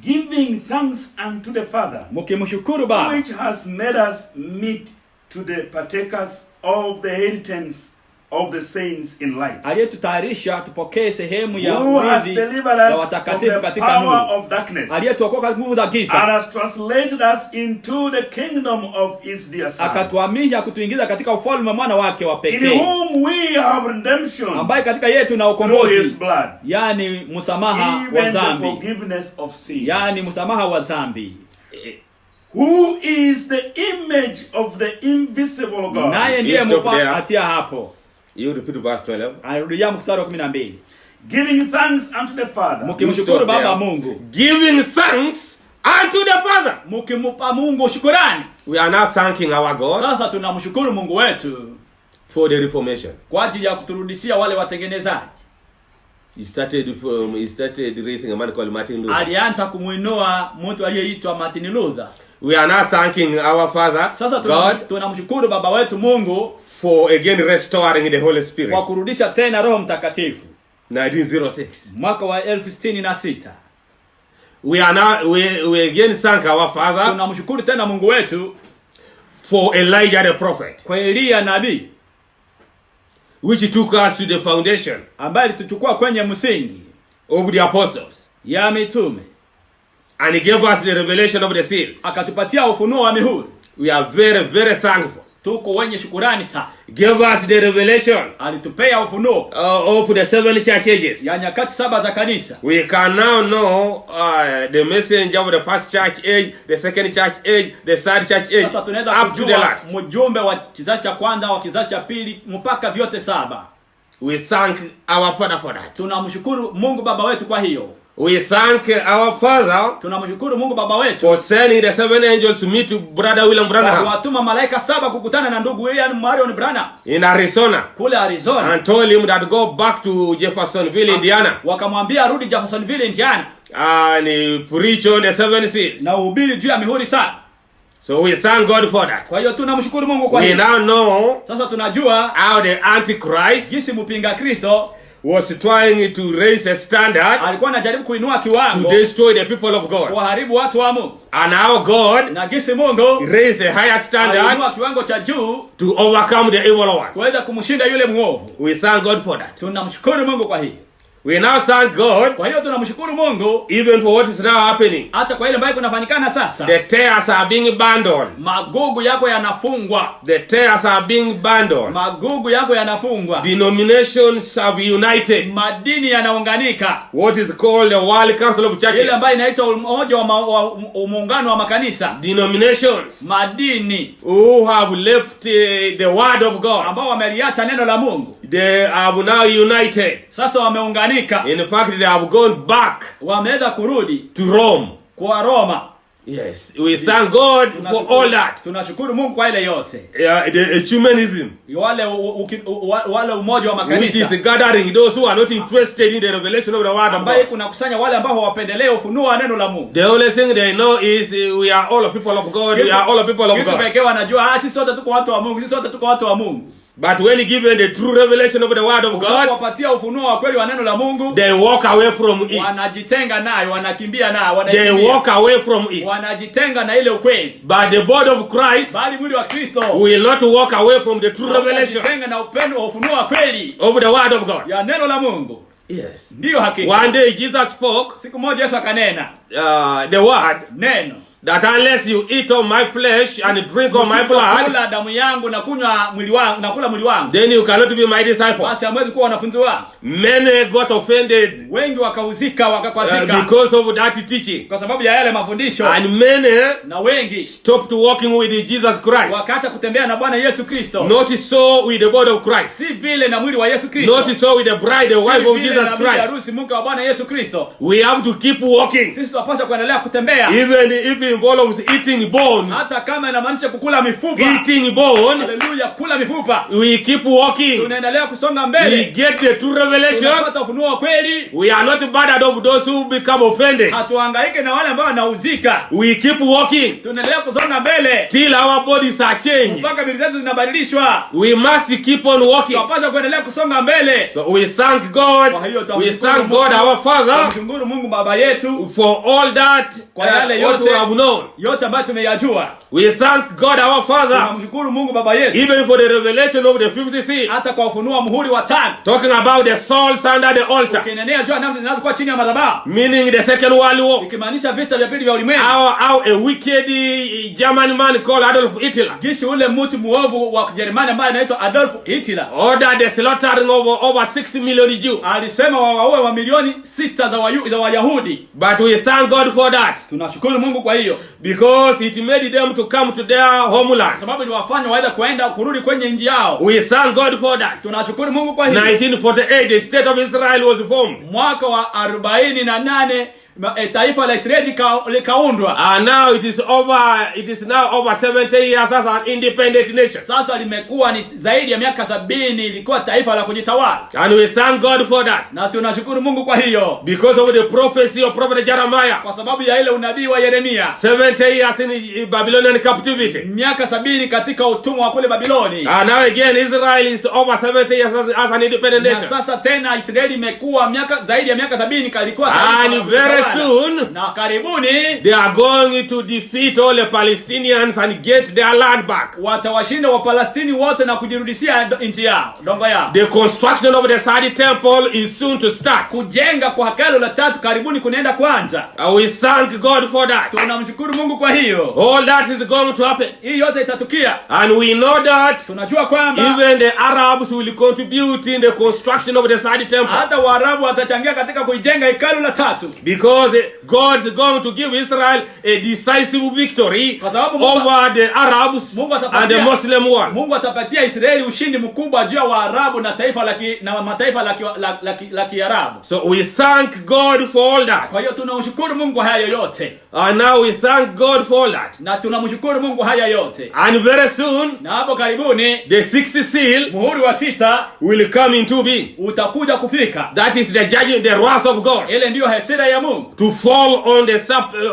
Giving thanks unto the Father, mkimshukuru Baba which has made us meet to the partakers of the inheritance of the saints in light, aliyetutayarisha tupokee sehemu ya who has urithi delivered ya us from watakatifu the katika power nuru, of darkness, aliyetuokoa nguvu za and giza, has translated us into the kingdom of his dear Son, akatuhamisha kutuingiza katika ufalme wa mwana wake wa in pekee, whom we have redemption ambaye katika yeye tuna through ukombozi, his blood, yani msamaha wa even the dhambi, forgiveness of sins, yani msamaha wa dhambi, who is the image of the invisible God, naye ndiye Stop there. mfatia hapo. You repeat verse 12. Arudia mstari wa 12. giving thanks unto the Father, Mkimshukuru Stop Baba there. Mungu, Giving thanks unto the Father. mkimpa Mungu shukrani. We are now thanking our God Sasa tunamshukuru Mungu wetu for the reformation. kwa ajili ya kuturudishia wale watengenezaji. He started raising a man called Martin Luther. Alianza kumuinua mtu aliyeitwa Martin Luther. We are now thanking our Father, Sasa God, tunamshukuru Baba wetu Mungu for again restoring the Holy Spirit. kwa kurudisha tena Roho Mtakatifu 1906. mwaka wa 1066. We are now we again thank our Father Tunamshukuru tena Mungu wetu for Elijah the prophet, kwa Elia nabii, which took us to the foundation ambaye alituchukua kwenye msingi of the apostles, ya mitume, and he gave us the revelation of the seals. akatupatia ufunuo wa mihuri. We are very, very thankful. Tuko wenye shukurani sana. Gave us the revelation Alitupea ufunuo of the 7 church ages. ya nyakati 7 za kanisa. We can now know the messenger of the first church age, the second church age, the third church age, Sasa tunaweza up to the kujua last. mjumbe wa kizazi cha kwanza, wa kizazi cha pili, mpaka vyote 7. We thank our Father for that. Tunamshukuru Mungu Baba wetu kwa hiyo. We thank our Father Tunamshukuru Mungu Baba wetu for sending the 7 angels to meet Brother William kwa Branham kuwatuma malaika 7 kukutana na ndugu William Marion Branham in Arizona kule Arizona, and told him that go back to Jeffersonville, Indiana, wakamwambia rudi Jeffersonville, Indiana, and he preach on the 7 seals. na uhubiri juu ya mihuri 7. So we thank God for that. Kwa hiyo tunamshukuru Mungu kwa We hiyo. now know Sasa tunajua how the Antichrist jinsi mpinga Kristo was trying to raise a standard alikuwa anajaribu kuinua to kiwango destroy the people of God. kuharibu watu wa Mungu, And our God na jinsi Mungu raised a higher standard aliinua kiwango cha juu to overcome the evil one. kuweza kumshinda yule mwovu. We thank God for that. Tunamshukuru Mungu kwa hiyo. We now thank God Kwa hiyo tunamshukuru Mungu even for what is now happening. hata kwa ile ambayo kunafanyikana sasa. The tares are being abandoned. Magugu yako yanafungwa. The tares are being abandoned. Magugu yako yanafungwa. Denominations have united. Madini yanaunganika. What is called the World Council of Churches. Ile ambayo inaitwa umoja wa muungano wa makanisa. Denominations Madini who have left the word of God. ambao wameliacha neno la Mungu. They have now united. Sasa wameunganika. In fact, they have gone back Wameweza kurudi to Rome. kwa Roma. Yes, we thank God for all that. Tunashukuru Mungu kwa ile yote. The ecumenism, Wale umoja wa which makanisa is gathering those who are not interested in the revelation of the word of ambaye God. kuna kusanya wale ambao hawapendelee ufunuo wa neno la Mungu. The only thing they know is we are all people of God. We are all people of Kitu God. pekee wanajua sisi sote tuko watu wa Mungu, sisi sote tuko watu wa Mungu. But when given the true revelation of the word of God, Wapatia ufunuo wa kweli wa neno la Mungu, they walk away from it. wanajitenga nayo, wanakimbia nayo, They walk away from it. wanajitenga na ile ukweli. But the body of Christ Bali mwili wa Kristo will not walk away from the true revelation wanajitenga na upendo wa ufunuo wa kweli of the word of God. ya neno la Mungu. Yes. Ndiyo hakika. One day Jesus spoke Siku moja Yesu akanena the word, neno, that unless you eat of my flesh and drink of my blood, kula damu yangu na kunywa mwili wangu na kula mwili wangu, then you cannot be my disciple. basi hamwezi kuwa wanafunzi wangu. Many got offended Wengi wakauzika, wakakwazika because of that teaching, kwa sababu ya yale mafundisho, and many na wengi stopped walking with Jesus Christ. wakaacha kutembea na Bwana Yesu Kristo. Not so with the body of Christ. Si vile na mwili wa Yesu Kristo. Not so with the bride, the wife of Jesus Christ. Harusi mke wa Bwana Yesu Kristo. We have to keep walking. Sisi tunapaswa kuendelea kutembea. Even if it involves eating bones. Hata kama inamaanisha kukula mifupa. Eating bones. Hallelujah, kula mifupa. We keep walking. Tunaendelea kusonga mbele. We get the true revelation. Tunapata ufunuo wa kweli. We are not bothered of those who become offended. Hatuhangaike na wale ambao wanauzika. We keep walking. Tunaendelea kusonga mbele. Till our bodies are changed. Mpaka miili zetu zinabadilishwa. We must keep on walking. Tunapaswa kuendelea kusonga mbele. So we thank God. We thank God our Father. Tunamshukuru Mungu Baba yetu for all that kwa yale yote we have known. Yote ambayo tumeyajua. We thank God our Father. Tunamshukuru Mungu Baba yetu. Even for the revelation of the 50th seal. Hata kwa ufunuo muhuri wa 5. Talking about the souls under the altar. Ukinenea juu nafsi zinazokuwa chini ya madhabahu. Meaning the Second World War. Ikimaanisha vita vya pili vya ulimwengu. How a wicked German man called Adolf Hitler. Gisi ule mtu muovu wa Kijerumani ambaye anaitwa Adolf Hitler. Ordered the slaughtering of over 6 million Jews. Alisema wawaue wa milioni 6 za Wayahudi. But we thank God for that. Tunashukuru Mungu kwa hiyo. Because it made them to come to their homeland. Sababu iliwafanya waende kurudi kwenye nchi yao. We thank God for that. Tunashukuru Mungu kwa hiyo. 1948 the state of Israel was formed. Mwaka wa 48 taifa la Israeli likaundwa. And now it is now over 70 years as an independent nation. Sasa limekuwa ni zaidi ya miaka 70 ilikuwa taifa la kujitawala. And we thank God for that. Na tunashukuru Mungu kwa hiyo. Because of the prophecy of prophet Jeremiah. Kwa sababu ya ile unabii wa Yeremia. 70 years in Babylonian captivity. Miaka 70 katika utumwa wa kule Babiloni. And now again Israel is over 70 years as an independent nation. Na sasa tena Israeli imekuwa zaidi ya miaka 70 kalikuwa and very soon na karibuni they are going to defeat all the Palestinians and get their land back. Watawashinda wa Palestini wote na kujirudishia nchi yao, dongo yao. The construction of the third temple is soon to start. Kujenga kwa hekalu la 3 karibuni kunaenda kuanza. We thank God for that. Tunamshukuru Mungu kwa hiyo. All that is going to happen. Hii yote itatukia. And we know that tunajua kwamba even the Arabs will contribute in the construction of the third temple. Hata Waarabu watachangia katika kuijenga hekalu la 3. Because God is going to give Israel a decisive victory over the Arabs and the Muslim world. Mungu atapatia Israeli ushindi mkubwa juu ya Waarabu na mataifa la Kiarabu. So we thank God for all that. Kwa hiyo tunamshukuru Mungu haya yote. And now we thank God for all that. Na tunamshukuru Mungu haya yote. And very soon, na hapo karibuni, the 6th seal, muhuri wa 6, will come into being. Utakuja kufika. That is the judgment, the wrath of God. Ile ndio hasira ya Mungu. To fall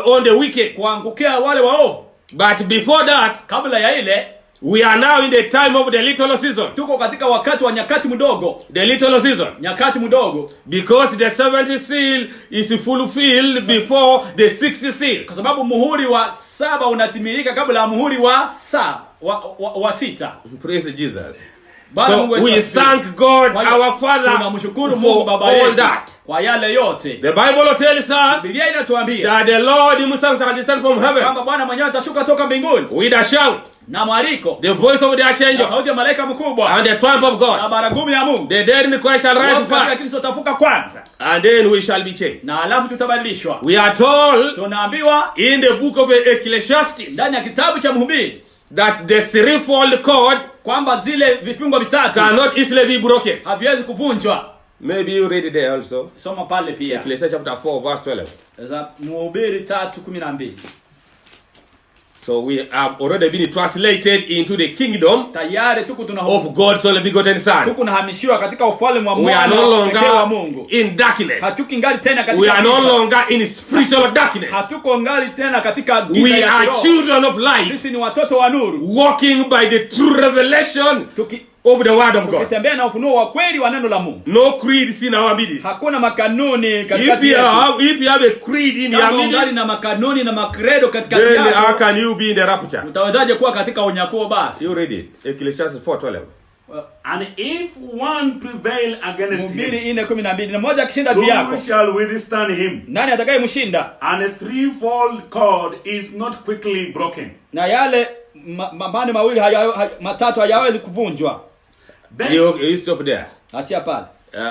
on the wicked. Kuangukia wale waovu. But before that, kabla ya ile, we are now in the time of the little season. Tuko katika wakati wa nyakati mdogo. The little season. Nyakati mdogo. Because the 7th seal is fulfilled before the 6th seal. Kwa sababu muhuri wa 7 unatimilika kabla ya muhuri wa 6. Praise Jesus. So we thank God our Father for all that. Kwa yale yote. The Bible tells us Biblia inatuambia that the Lord himself shall descend from heaven. Kwamba Bwana mwenyewe atashuka toka mbinguni with a shout, na mwaliko, the voice of the archangel, sauti ya malaika mkubwa, and the trump of God, na baragumu ya Mungu. The dead in Christ shall rise first, Kristo tafuka kwanza, and then we shall be changed. Na alafu tutabadilishwa. We are told, tunaambiwa in the book of Ecclesiastes, ndani ya kitabu cha Mhubiri, that the threefold cord, kwamba zile vifungo vitatu cannot easily be broken. Haviwezi kuvunjwa. Maybe you read it there also. Soma pale pia. Ecclesiastes chapter 4 verse 12. Mhubiri 3:12. So we have already been translated into the kingdom tayari of God's only begotten Son. Tuko nahamishiwa katika ufalme wa we are no longer wa Mungu. In darkness. Hatuko ngali tena katika we are no longer in spiritual darkness. Hatuko ngali tena katika giza we are children of light. Sisi ni watoto wa nuru. Walking by the true revelation of the word of God. Tukitembea na ufunuo wa kweli wa neno la Mungu. No creeds in our midst. Hakuna makanuni katika if you have a creed in your midst, kama na makanuni na makredo katika yako, then how can you be in the rapture? Utawezaje kuwa katika unyakuo basi? You read it. Ecclesiastes 4:12. And if one prevail against Mhubiri him, 4:12, na mmoja akishinda juu yako, who shall withstand him? nani atakayemshinda? And a threefold cord is not quickly broken. Na yale mabande mawili matatu hayawezi kuvunjwa. You stop there. Atia pale.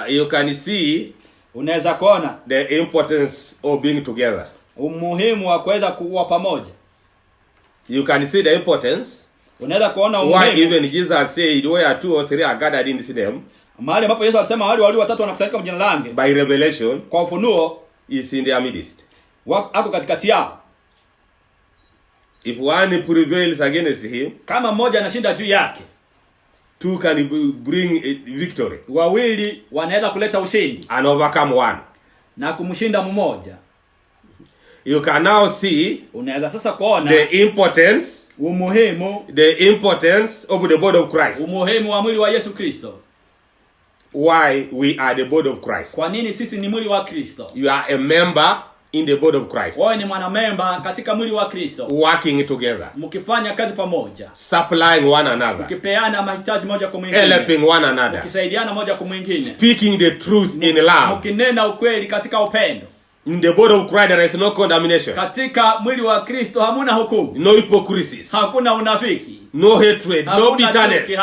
You can see unaweza kuona the importance of being together. Umuhimu wa kuweza kuwa pamoja. You can see the importance. Unaweza kuona umuhimu. Why even Jesus said where 2 or 3 are gathered in his name. Mahali ambapo Yesu alisema wale wali watatu wanakusanyika kwa jina langu. By revelation. Kwa ufunuo is in their midst. Ako katikati yao. If one prevails against him, kama mmoja anashinda juu yake, 2 can bring a victory. Wawili wanaweza kuleta ushindi. And overcome one. Na kumshinda mmoja. You can now see unaweza sasa kuona the importance, umuhimu, the importance of the body of Christ. Umuhimu wa mwili wa Yesu Kristo. Why we are the body of Christ. Kwa nini sisi ni mwili wa Kristo? You are a member in the body of Christ. Wewe ni mwanamemba katika mwili wa Kristo. Working together. Mkifanya kazi pamoja. Supplying one another. Mkipeana mahitaji moja kwa mwingine. Helping one another. Mkisaidiana moja kwa mwingine. Speaking the truth in love. Mkinena ukweli katika upendo. In the body of Christ there is no condemnation. Katika mwili wa Kristo hamuna hukumu. No hypocrisies. Hakuna unafiki. No hatred, no bitterness.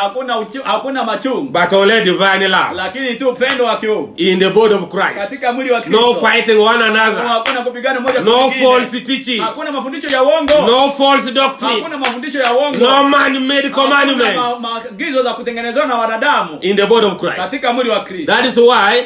Hakuna machungu. But only divine love. Lakini tu upendo wa kiungu. In the body of Christ. Katika mwili wa Kristo. No fighting one another. Hakuna kupigana moja kwa mwingine. No false teaching. Hakuna mafundisho ya uongo. No false doctrine. Hakuna mafundisho ya uongo. No man-made commandments. Maagizo za kutengenezwa na wanadamu. In the body of Christ. Katika mwili wa Kristo. That is why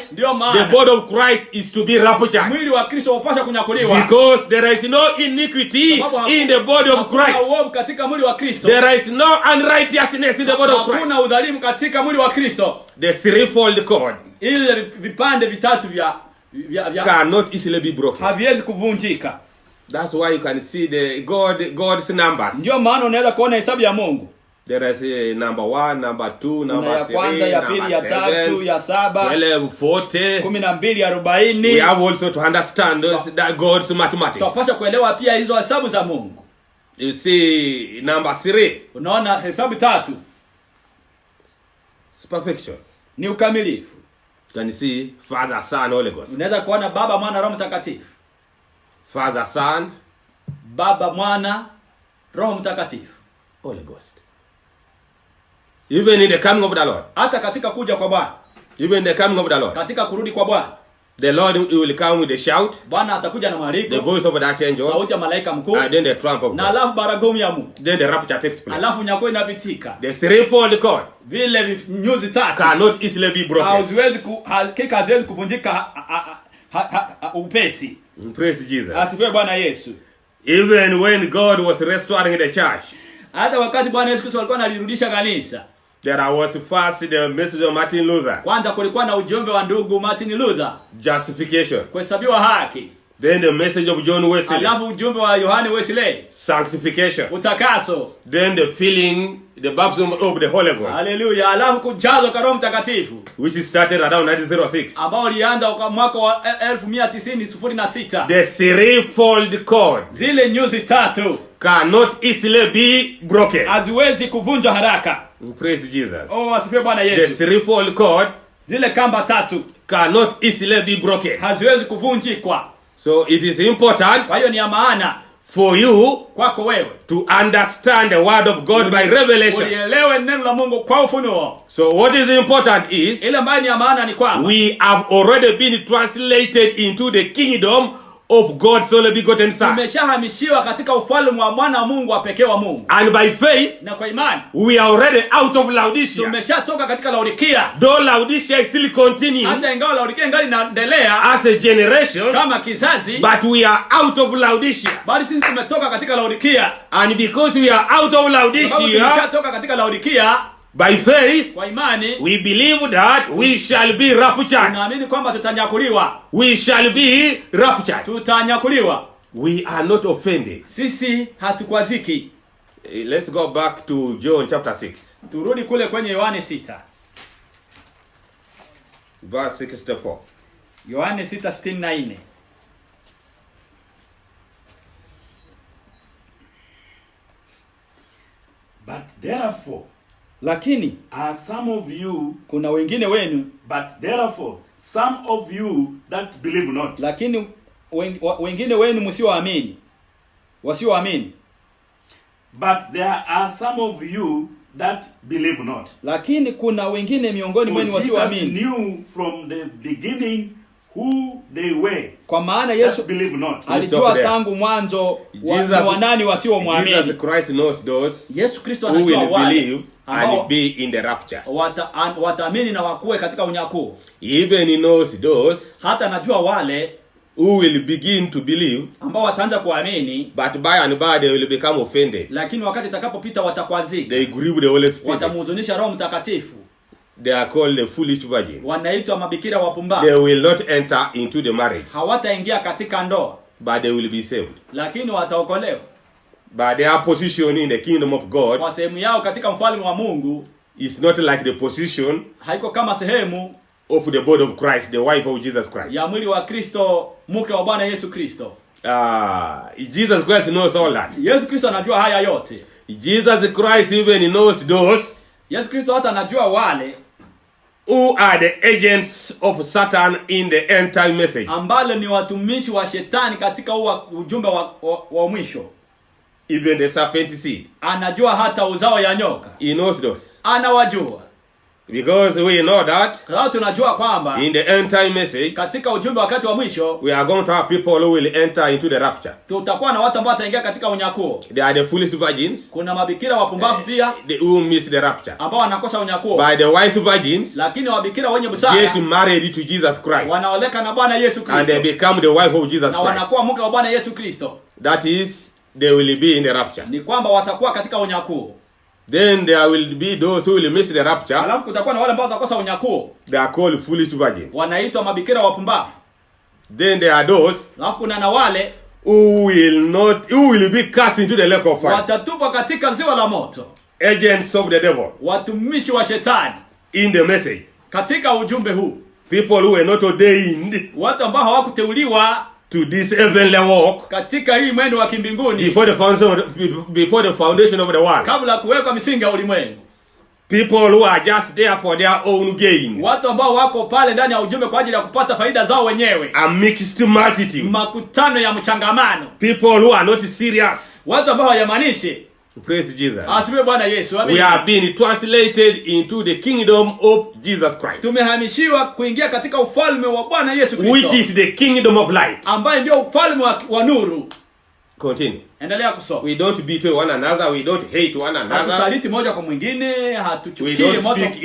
the body of Christ is to be raptured. Mwili wa Kristo upaswa kunyakuliwa. Because there is no iniquity in the body of Christ. Hakuna uovu katika mwili wa Kristo. There is no unrighteousness in the body of Christ. Hakuna udhalimu katika mwili wa Kristo. The threefold cord. Ile vipande vitatu vya cannot easily be broken. Haviwezi kuvunjika. That's why you can see the God's numbers. Ndio maana unaweza kuona hesabu ya Mungu. There is a number 1, number 2, number 3, kwanza, ya pili, ya 3, ya 7, 12, 40, 12, 40. We have also to understand that God's mathematics. Tunapaswa kuelewa pia hizo hesabu za Mungu. You see number 3. Unaona hesabu 3. Perfection. Ni ukamilifu. Can you see Father, Son, Holy Ghost? Unaweza kuona Baba, Mwana, Roho Mtakatifu. Father, Son, Baba, Mwana, Roho Mtakatifu. Holy Ghost. Even in the coming of the Lord. Hata katika kuja kwa Bwana. Even in the coming of the Lord. Katika kurudi kwa Bwana. The Lord will come with a shout. Bwana atakuja na mwaliko. The voice of the archangel. Sauti ya malaika mkuu. And then the trump of God. Na alafu baragumu ya Mungu. Then the rapture takes place. Alafu unyakuo inapitika. The threefold cord. Vile nyuzi 3 cannot easily be broken. Haziwezi kuvunjika upesi. Praise Jesus. Asifiwe Bwana Yesu. Even when God was restoring the church. Hata wakati Bwana Yesu Kristo alikuwa analirudisha kanisa. There was first the message of Martin Luther. Kwanza kulikuwa na ujumbe wa ndugu Martin Luther. Justification. Kuhesabiwa haki. Then the message of John Wesley. Alafu ujumbe wa Yohane Wesley. Sanctification. Utakaso. Then the filling, the baptism of the Holy Ghost. Hallelujah. Alafu kujazwa kwa Roho Mtakatifu. Which started around 1906. Ambao ulianza kwa mwaka wa 1906. The threefold cord. Zile nyuzi 3 cannot easily be broken. Haziwezi kuvunjwa haraka. Praise Jesus. Oh, asifiwe Bwana Yesu. The threefold cord. Zile kamba 3 cannot easily be broken. Haziwezi kuvunjikwa. So it is important. Kwa hiyo ni ya maana for you kwako wewe to understand the word of God by revelation. Ulielewe neno la Mungu kwa ufunuo. So what is important is ile ambayo ni ya maana ni kwamba we have already been translated into the kingdom of God's only begotten Son. Tumeshahamishiwa katika ufalme wa mwana wa Mungu wa pekee wa Mungu. And by faith, na kwa imani, we are already out of Laodicea. Tumeshatoka katika Laodikia. Though Laodicea is still continuing, hata ingawa Laodikia ingali inaendelea as a generation, kama kizazi, but we are out of Laodicea. Bali sisi tumetoka katika Laodikia. And because we are out of Laodicea, tumeshatoka katika Laodikia, by faith, kwa imani, we believe that we shall be raptured. Tunaamini kwamba tutanyakuliwa. We shall be raptured. Tutanyakuliwa. We are not offended. Sisi hatukwaziki. Let's go back to John chapter 6. Turudi kule kwenye Yohane 6. Verse 64. Yohane 6:64. But therefore, Lakini some of you, kuna wengine wenu, but therefore some of you that believe not. Lakini wengine wenu msioamini, wasioamini. But there are some of you that believe not. Lakini kuna wengine miongoni mwenu wasioamini. Jesus knew from the beginning who they were. Kwa maana Yesu alijua tangu mwanzo wa nani wasiomwamini. Jesus Christ knows those Yesu Kristo anajua wale and be in the rapture. Wataamini na wakuwe katika unyakuo. Even he knows those hata anajua wale who will begin to believe, ambao wataanza kuamini, but by and by they will become offended. Lakini wakati itakapopita watakwazika. They grieve the Holy Spirit. Watamhuzunisha Roho Mtakatifu. They are called the foolish virgin. Wanaitwa mabikira wapumbavu. They will not enter into the marriage. Hawataingia katika ndoa, but they will be saved. Lakini wataokolewa. But their position in the kingdom of God, kwa sehemu yao katika mfalme wa Mungu, is not like the position haiko kama sehemu of the body of Christ, the wife of Jesus Christ. Ya mwili wa Kristo, mke wa Bwana Yesu Kristo. Jesus Christ knows all that. Yesu Kristo anajua haya yote. Jesus Christ even knows those. Yesu Kristo hata anajua wale who are the agents of Satan in the end time message. Ambalo ni watumishi wa shetani katika ujumbe wa mwisho. Even the serpent seed. Anajua hata uzao ya nyoka. He knows those. Anawajua. Because we know that kwa tunajua kwamba in the end time message, katika ujumbe wakati wa mwisho, we are going to have people who will enter into the rapture. Tutakuwa na watu ambao wataingia katika unyakuo. They are the foolish virgins. Kuna mabikira wapumbavu pia who miss the rapture. Ambao wanakosa unyakuo. By the wise virgins, lakini wabikira wenye busara get married to Jesus Christ. Wanaoleka na Bwana Yesu Kristo. And they become the wife of Jesus Christ. Na wanakuwa mke wa Bwana Yesu Kristo. That is, they will be in the rapture. Ni kwamba watakuwa katika unyakuo. Then there will be those who will miss the rapture. Alafu kutakuwa na wale ambao watakosa unyakuo. They are called foolish virgins. Wanaitwa mabikira wapumbavu. Then there are those alafu kuna na wale who will be cast into the lake of fire. Watatupwa katika ziwa la moto. Agents of the devil. Watumishi wa shetani. In the message. Katika ujumbe huu. People who were not ordained. Watu ambao hawakuteuliwa to this heavenly walk, katika hii mwendo wa kimbinguni, before the foundation of the world, kabla kuwekwa misingi ya ulimwengu. People who are just there for their own gain, watu ambao wako pale ndani ya ujumbe kwa ajili ya kupata faida zao wenyewe. A mixed multitude, makutano ya mchangamano. People who are not serious, watu ambao hawamanishi. Praise Jesus. Asifiwe Bwana Yesu. Amen. We are being translated into the kingdom of Jesus Christ. Tumehamishiwa kuingia katika ufalme wa Bwana Yesu Kristo. Which is the kingdom of light. Ambaye ndio ufalme wa nuru. Continue. Endelea kusoma. We don't beat one another, we don't hate one another. Hatusaliti moja kwa mwingine, hatuchukii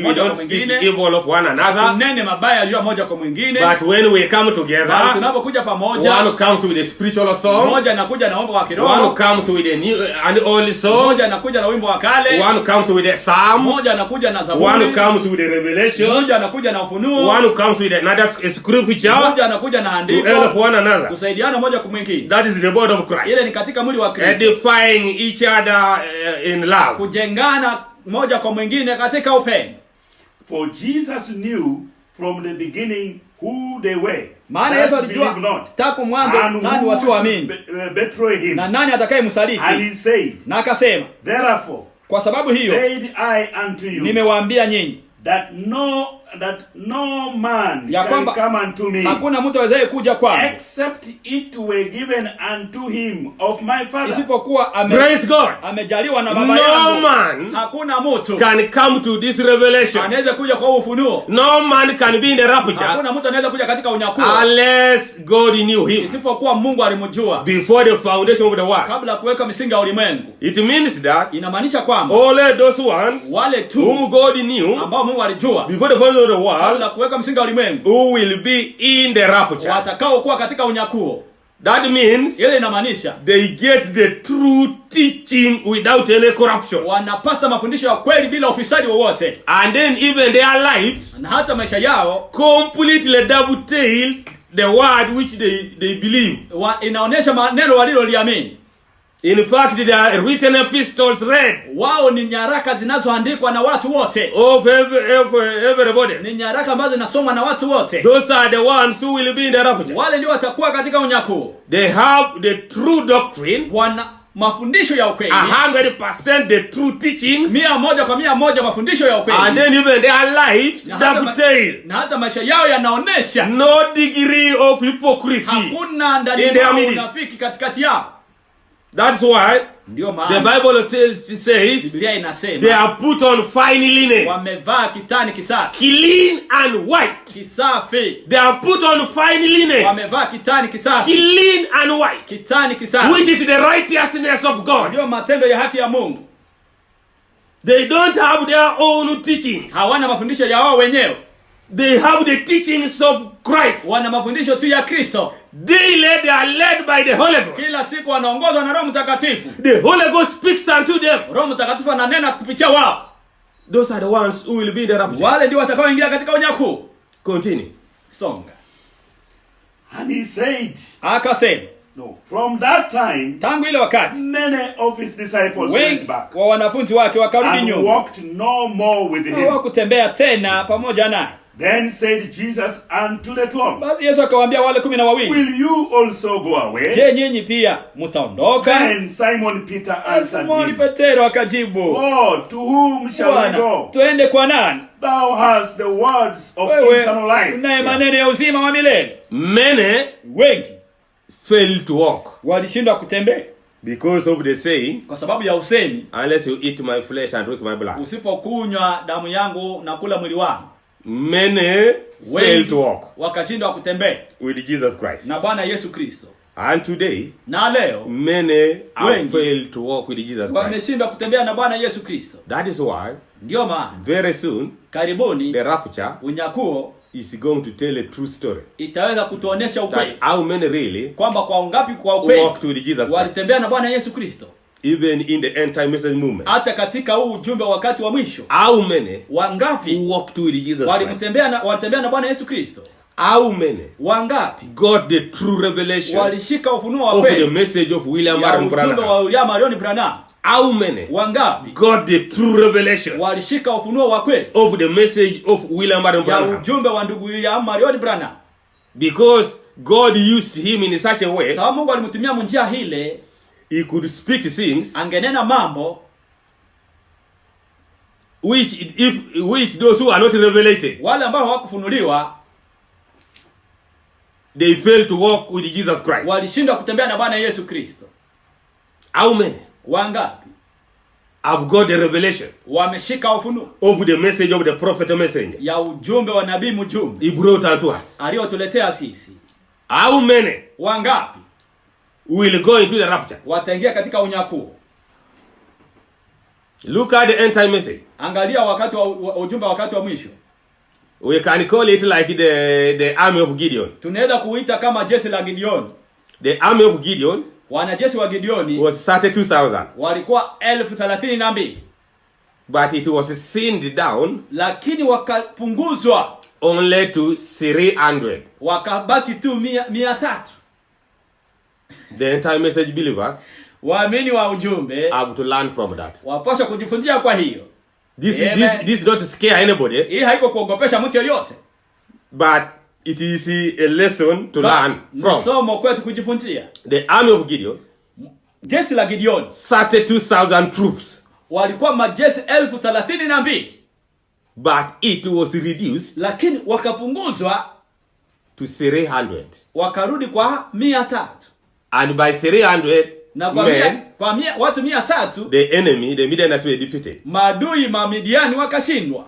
moja kwa mwingine. Evil of one another. Tunene mabaya juu moja kwa mwingine. But when we come together, tunapokuja pamoja, one comes with a spiritual song. Mmoja anakuja na wimbo wa kiroho. One comes with a new and old song. Mmoja anakuja na wimbo wa kale. One comes with a psalm. Mmoja anakuja na zaburi. One comes with a revelation. Mmoja anakuja na ufunuo. One comes with another scripture. Mmoja anakuja na andiko. To help one another. Kusaidiana moja kwa mwingine. That is the body of Christ. Ile ni katika mwili wa Kristo. Edifying each other in love. Kujengana moja kwa mwingine katika upendo. For Jesus knew from the beginning who they were. Maana Yesu alijua tangu mwanzo nani wasioamini. Na nani atakayemsaliti. And he said, na akasema, therefore, kwa sababu hiyo, said I unto you, nimewaambia nyinyi, that no man can come unto me, hakuna mtu awezaye kuja kwangu, except it were given unto him of my Father. Isipokuwa praise God, amejaliwa na baba yangu. No man hakuna mtu can come to this revelation. Anaweza kuja kwa ufunuo. No man can be in the rapture. Hakuna mtu anaweza kuja katika unyakuo. Unless God knew him. Isipokuwa Mungu alimjua. Before the foundation of the world. Kabla kuweka misingi ya ulimwengu. It means that inamaanisha kwamba only those ones wale tu whom God knew ambao Mungu alijua before the foundation of the world, kabla kuweka misingi ya ulimwengu, who will be in the rapture, watakao kuwa katika unyakuo. That means ile inamaanisha they get the true teaching without any corruption. Wanapata mafundisho ya kweli bila ufisadi wowote. And then even their life, na hata maisha yao, completely dovetail the word which they believe. Inaonesha maneno waliloliamini. In fact, they are written epistles read. Wao ni nyaraka zinazoandikwa na watu wote. Of everybody. Ni nyaraka ambazo zinasomwa na watu wote. Those are the ones who will be in the rapture. Wale ndio watakuwa katika unyakuo. They have the true doctrine. Wana mafundisho ya ukweli, 100% the true teachings, 100% mafundisho ya ukweli, and then even their lives dovetail. Na hata maisha yao yanaonesha No degree of hypocrisy. Hakuna ndani ya unafiki katikati yao. That's why ndio maana the Bible says Biblia inasema they are put on fine linen, wamevaa kitani kisafi, clean and white. Kisafi. They are put on fine linen, wamevaa kitani kisafi, clean and white, kitani kisafi, which is the righteousness of God. ndio matendo ya haki ya Mungu. They don't have their own teachings. Hawana mafundisho ya wao wenyewe. They have the teachings of Christ. Wana mafundisho tu ya Kristo. Daily they are led by the Holy Ghost. Kila siku wanaongozwa na Roho Mtakatifu. The Holy Ghost speaks unto them. Roho Mtakatifu ananena kupitia wao. Those are the ones who will be in the rapture. Wale ndio watakaoingia katika unyakuo. Continue. Songa. And he said, akasema, no, from that time, tangu ile wakati many of his disciples went back wa wanafunzi wake wakarudi and nyuma, walked no more with him. Hawakutembea tena pamoja naye. Then said Jesus unto the 12, Basi Yesu akawaambia wale 12, will you also go away? je, nyinyi pia mtaondoka? Then Simon Peter answered Simoni him, Petero akajibu, Lord, to whom shall we Bwana, go? tuende kwa nani? Thou hast the words of Wewe eternal life. unaye maneno ya uzima wa milele. Many Wengi fail to walk walishindwa kutembea because of the saying, kwa sababu ya usemi, unless you eat my flesh and drink my blood. usipokunywa damu yangu na kula mwili wangu. Many fail to walk wakashindwa kutembea with Jesus Christ. na Bwana Yesu Kristo. And today, Na leo many have wengi failed to walk with Jesus Christ. wameshindwa kutembea na Bwana Yesu Kristo. That is why, Ndio maana very soon, karibuni the rapture unyakuo is going to tell a true story. itaweza kutuonesha That ukweli how many really kwamba kwa ungapi kwa ukweli walked with Jesus Christ. walitembea na Bwana Yesu Kristo. Even in the end time message movement. Hata katika huu ujumbe wakati wa mwisho, How many wangapi who walked with Jesus Christ? walitembea na Bwana Yesu Kristo? How many Wangapi got the true revelation walishika ufunuo wa of the kweli message of William ya Marion ujumbe Branham? wa William Marion Branham? How many Wangapi got the true revelation walishika ufunuo wa kweli of the message of William Marion ya Branham? ujumbe wa ndugu William Marion Branham? Because God used him in such a way, Sababu Mungu alimtumia njia hile, he could speak things angenena mambo which those who are not revelated, wale ambao hawakufunuliwa they fail to walk with Jesus Christ. walishindwa kutembea na Bwana Yesu Kristo. How many Wangapi have got the revelation wameshika ufunuo of the message of the prophet messenger ya ujumbe wa nabii mjumbe he brought unto us? aliotuletea sisi? How many Wangapi will go into the rapture? wataingia katika unyakuo? Look at the end time message. Angalia wakati wa ujumbe wakati wa mwisho. We can call it like the army of Gideon. Tunaweza kuita kama jeshi la Gideoni. The army of Gideon Wanajeshi wa Gideoni was 32,000, walikuwa 32,000, but it was thinned down lakini wakapunguzwa only to 300. wakabaki tu 300. The end time message believers Waamini wa ujumbe have to learn from that. wapaswa kujifunzia kwa hiyo. This not to scare anybody, Hii haiko kuogopesha mtu yeyote, but it is a lesson to learn from. somo kwetu kujifunzia. The army of Gideon, Jeshi la Gideoni 32,000 troops, walikuwa majeshi 32,000, but it was reduced lakini wakapunguzwa to 300. wakarudi kwa 300. And by 300 Na kwa men, watu 300 the enemy, the Midianites, were defeated. maadui Mamidiani wakashindwa.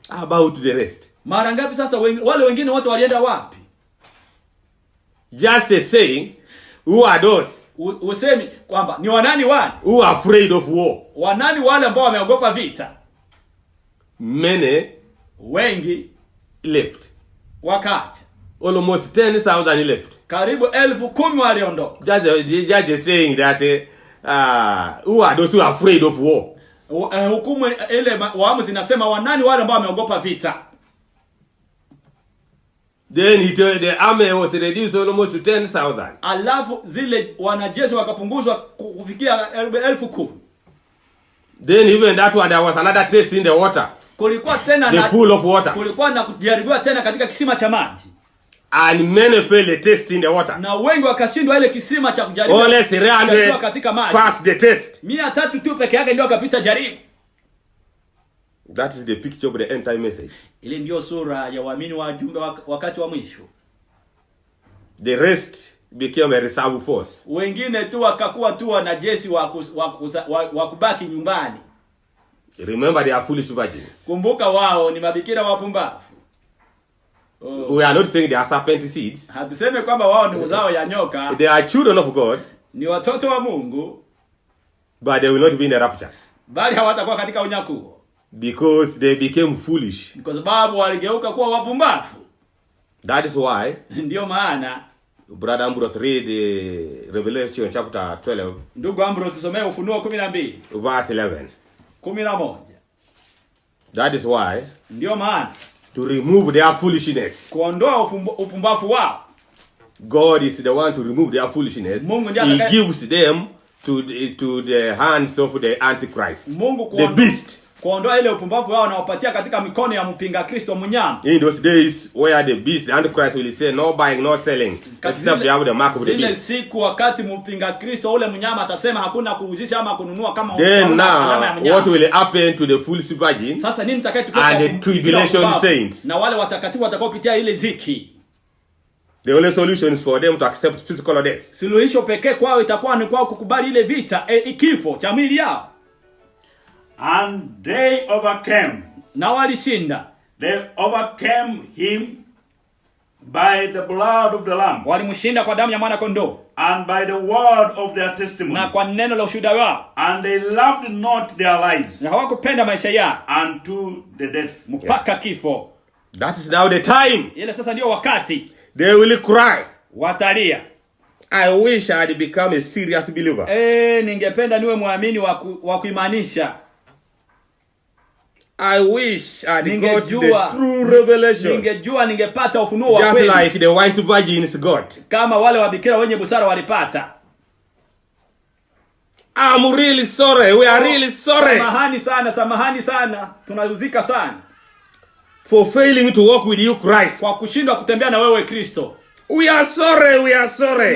How about the rest? Mara ngapi sasa wale wengine wote walienda wapi? Just a saying, who are those Usemi kwamba ni wanani wale who are afraid of war? wanani wale ambao wameogopa vita? Many Wengi left. wakaja. Almost 10,000 left. Karibu 10,000 waliondoka. Just a saying that who are those who are afraid of war? Hukumu ile waamuzi zinasema wanani wale ambao wameogopa vita. Then the army was reduced almost to 10,000. Alafu zile wanajeshi wakapunguzwa kufikia 10,000. Then even that one, there was another test in the water. Kulikuwa tena The pool of water. kulikuwa na kujaribiwa tena katika kisima cha maji. And many failed the test in the water. Na wengi wakashindwa ile kisima cha kujaribu. Only 300 passed the test. 300 tu peke yake ndio wakapita jaribu. That is the picture of the end time message. Ile ndio sura ya waamini wa jumbe wakati wa mwisho. The rest became a reserve force. Wengine tu wakakuwa tu wanajeshi wa kubaki nyumbani. Remember, they are foolish virgins. Kumbuka wao ni mabikira wapumbavu. We are not saying they are serpent seeds. Hatuseme kwamba wao ni uzao ya nyoka. They are children of God. Ni watoto wa Mungu. But they will not be in the rapture. Bali hawatakuwa katika unyakuo. Because they became foolish. Kwa sababu waligeuka kuwa wapumbavu. That is why ndio maana Brother Ambrose read Revelation chapter 12. Ndugu Ambrose tusomee Ufunuo 12 verse 11. 11. That is why ndio maana to remove their foolishness. Kuondoa upumbavu wao. God is the one to remove their foolishness. He gives them to the hands of the Antichrist. The beast. Kuondoa ile upumbavu wao na wapatia katika mikono ya mpinga Kristo mnyama. In those days where the beast, the Antichrist will say no buying, no selling, except they have the mark of the beast. Ile siku wakati mpinga Kristo ule mnyama atasema hakuna kuuzisha ama kununua kama then now what will happen to the foolish virgins? Sasa nini mtakayetukia and the tribulation saints? Na wale watakatifu watakaopitia ile ziki. The only solution is for them to accept physical death. Suluhisho pekee kwao itakuwa ni kwao kukubali ile vita, kifo cha mwili yao. And they overcame. Na walishinda. They overcame him by the blood of the Lamb. Walimshinda kwa damu ya mwana kondoo. And by the word of their testimony. Na kwa neno la ushuhuda wao. And they loved not their lives. Na hawakupenda maisha yao unto the death. Mpaka kifo. That is now the time. Ile sasa ndio wakati. They will cry. Watalia. I wish I had become a serious believer. Ningependa niwe muamini wa kuimanisha. I wish I had got the true revelation. Ningejua ningepata ufunuo wa kweli. Just like the wise virgins got. Kama wale wabikira wenye busara walipata. I'm really sorry. We are really sorry. Samahani sana. Tunazuzika sana. For failing to walk with you, Christ. Kwa kushindwa kutembea na wewe Kristo. We are sorry.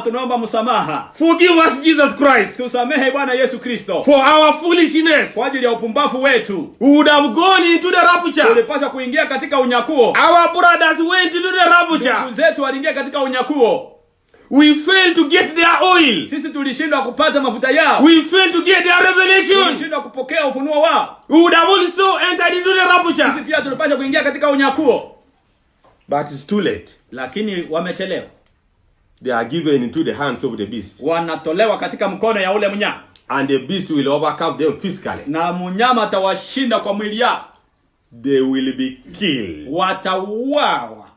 Tunaomba msamaha. Forgive us, Jesus Christ. Tusamehe Bwana Yesu Kristo. For our foolishness. Kwa ajili ya upumbavu wetu. We would have gone into the rapture. Tulipaswa kuingia katika unyakuo. Our brothers went into the rapture. Ndugu zetu waliingia katika unyakuo. We failed to get their oil. Sisi tulishindwa kupata mafuta yao. We failed to get their revelation. Tulishindwa kupokea ufunuo wao. We would have also entered into the rapture. Sisi pia tulipaswa kuingia katika unyakuo. But it's too late. Lakini wamechelewa. They are given into the hands of the beast. Wanatolewa katika mkono ya ule mnyama. And the beast will overcome them physically. Na mnyama atawashinda kwa mwili yao. They will be killed. Watauawa.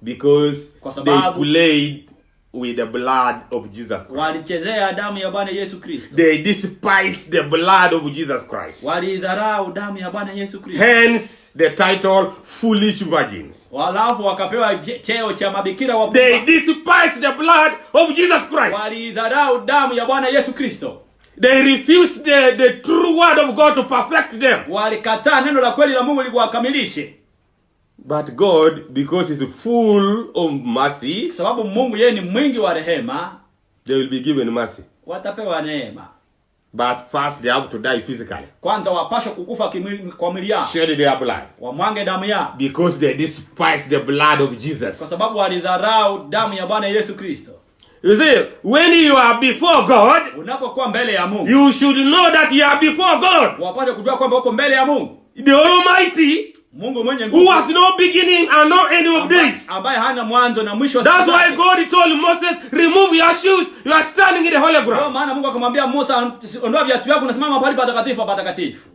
Because they played with the blood of Jesus Christ. Walichezea damu ya Bwana Yesu Kristo. They despised the blood of Jesus Christ. Walidharau damu ya Bwana Yesu Kristo. Hence the title foolish virgins. Walafu wakapewa cheo cha mabikira wa They despised the blood of Jesus Christ. Walidharau damu ya Bwana Yesu Kristo. They refused the true word of God to perfect them. Walikataa neno la kweli la Mungu liwakamilishe. But God, because He's full of mercy, sababu Mungu yeye ni mwingi wa rehema, they will be given mercy. Watapewa neema. But first they have to die physically. Kwanza wapaswa kukufa kwa mwili yao. Shed their blood. Wamwange damu yao. Because they despise the blood of Jesus. Kwa sababu walidharau damu ya Bwana Yesu Kristo. You see, when you are before God, unapokuwa mbele ya Mungu, you should know that you are before God. Wapaswa kujua kwamba uko mbele ya Mungu. The Almighty, Mungu mwenye nguvu, who has no beginning and no end of days. Ambaye hana mwanzo na mwisho. That's why God told Moses, remove your shoes, you are standing in the holy ground. Kwa maana Mungu akamwambia Musa, ondoa viatu vyako, unasimama mahali patakatifu.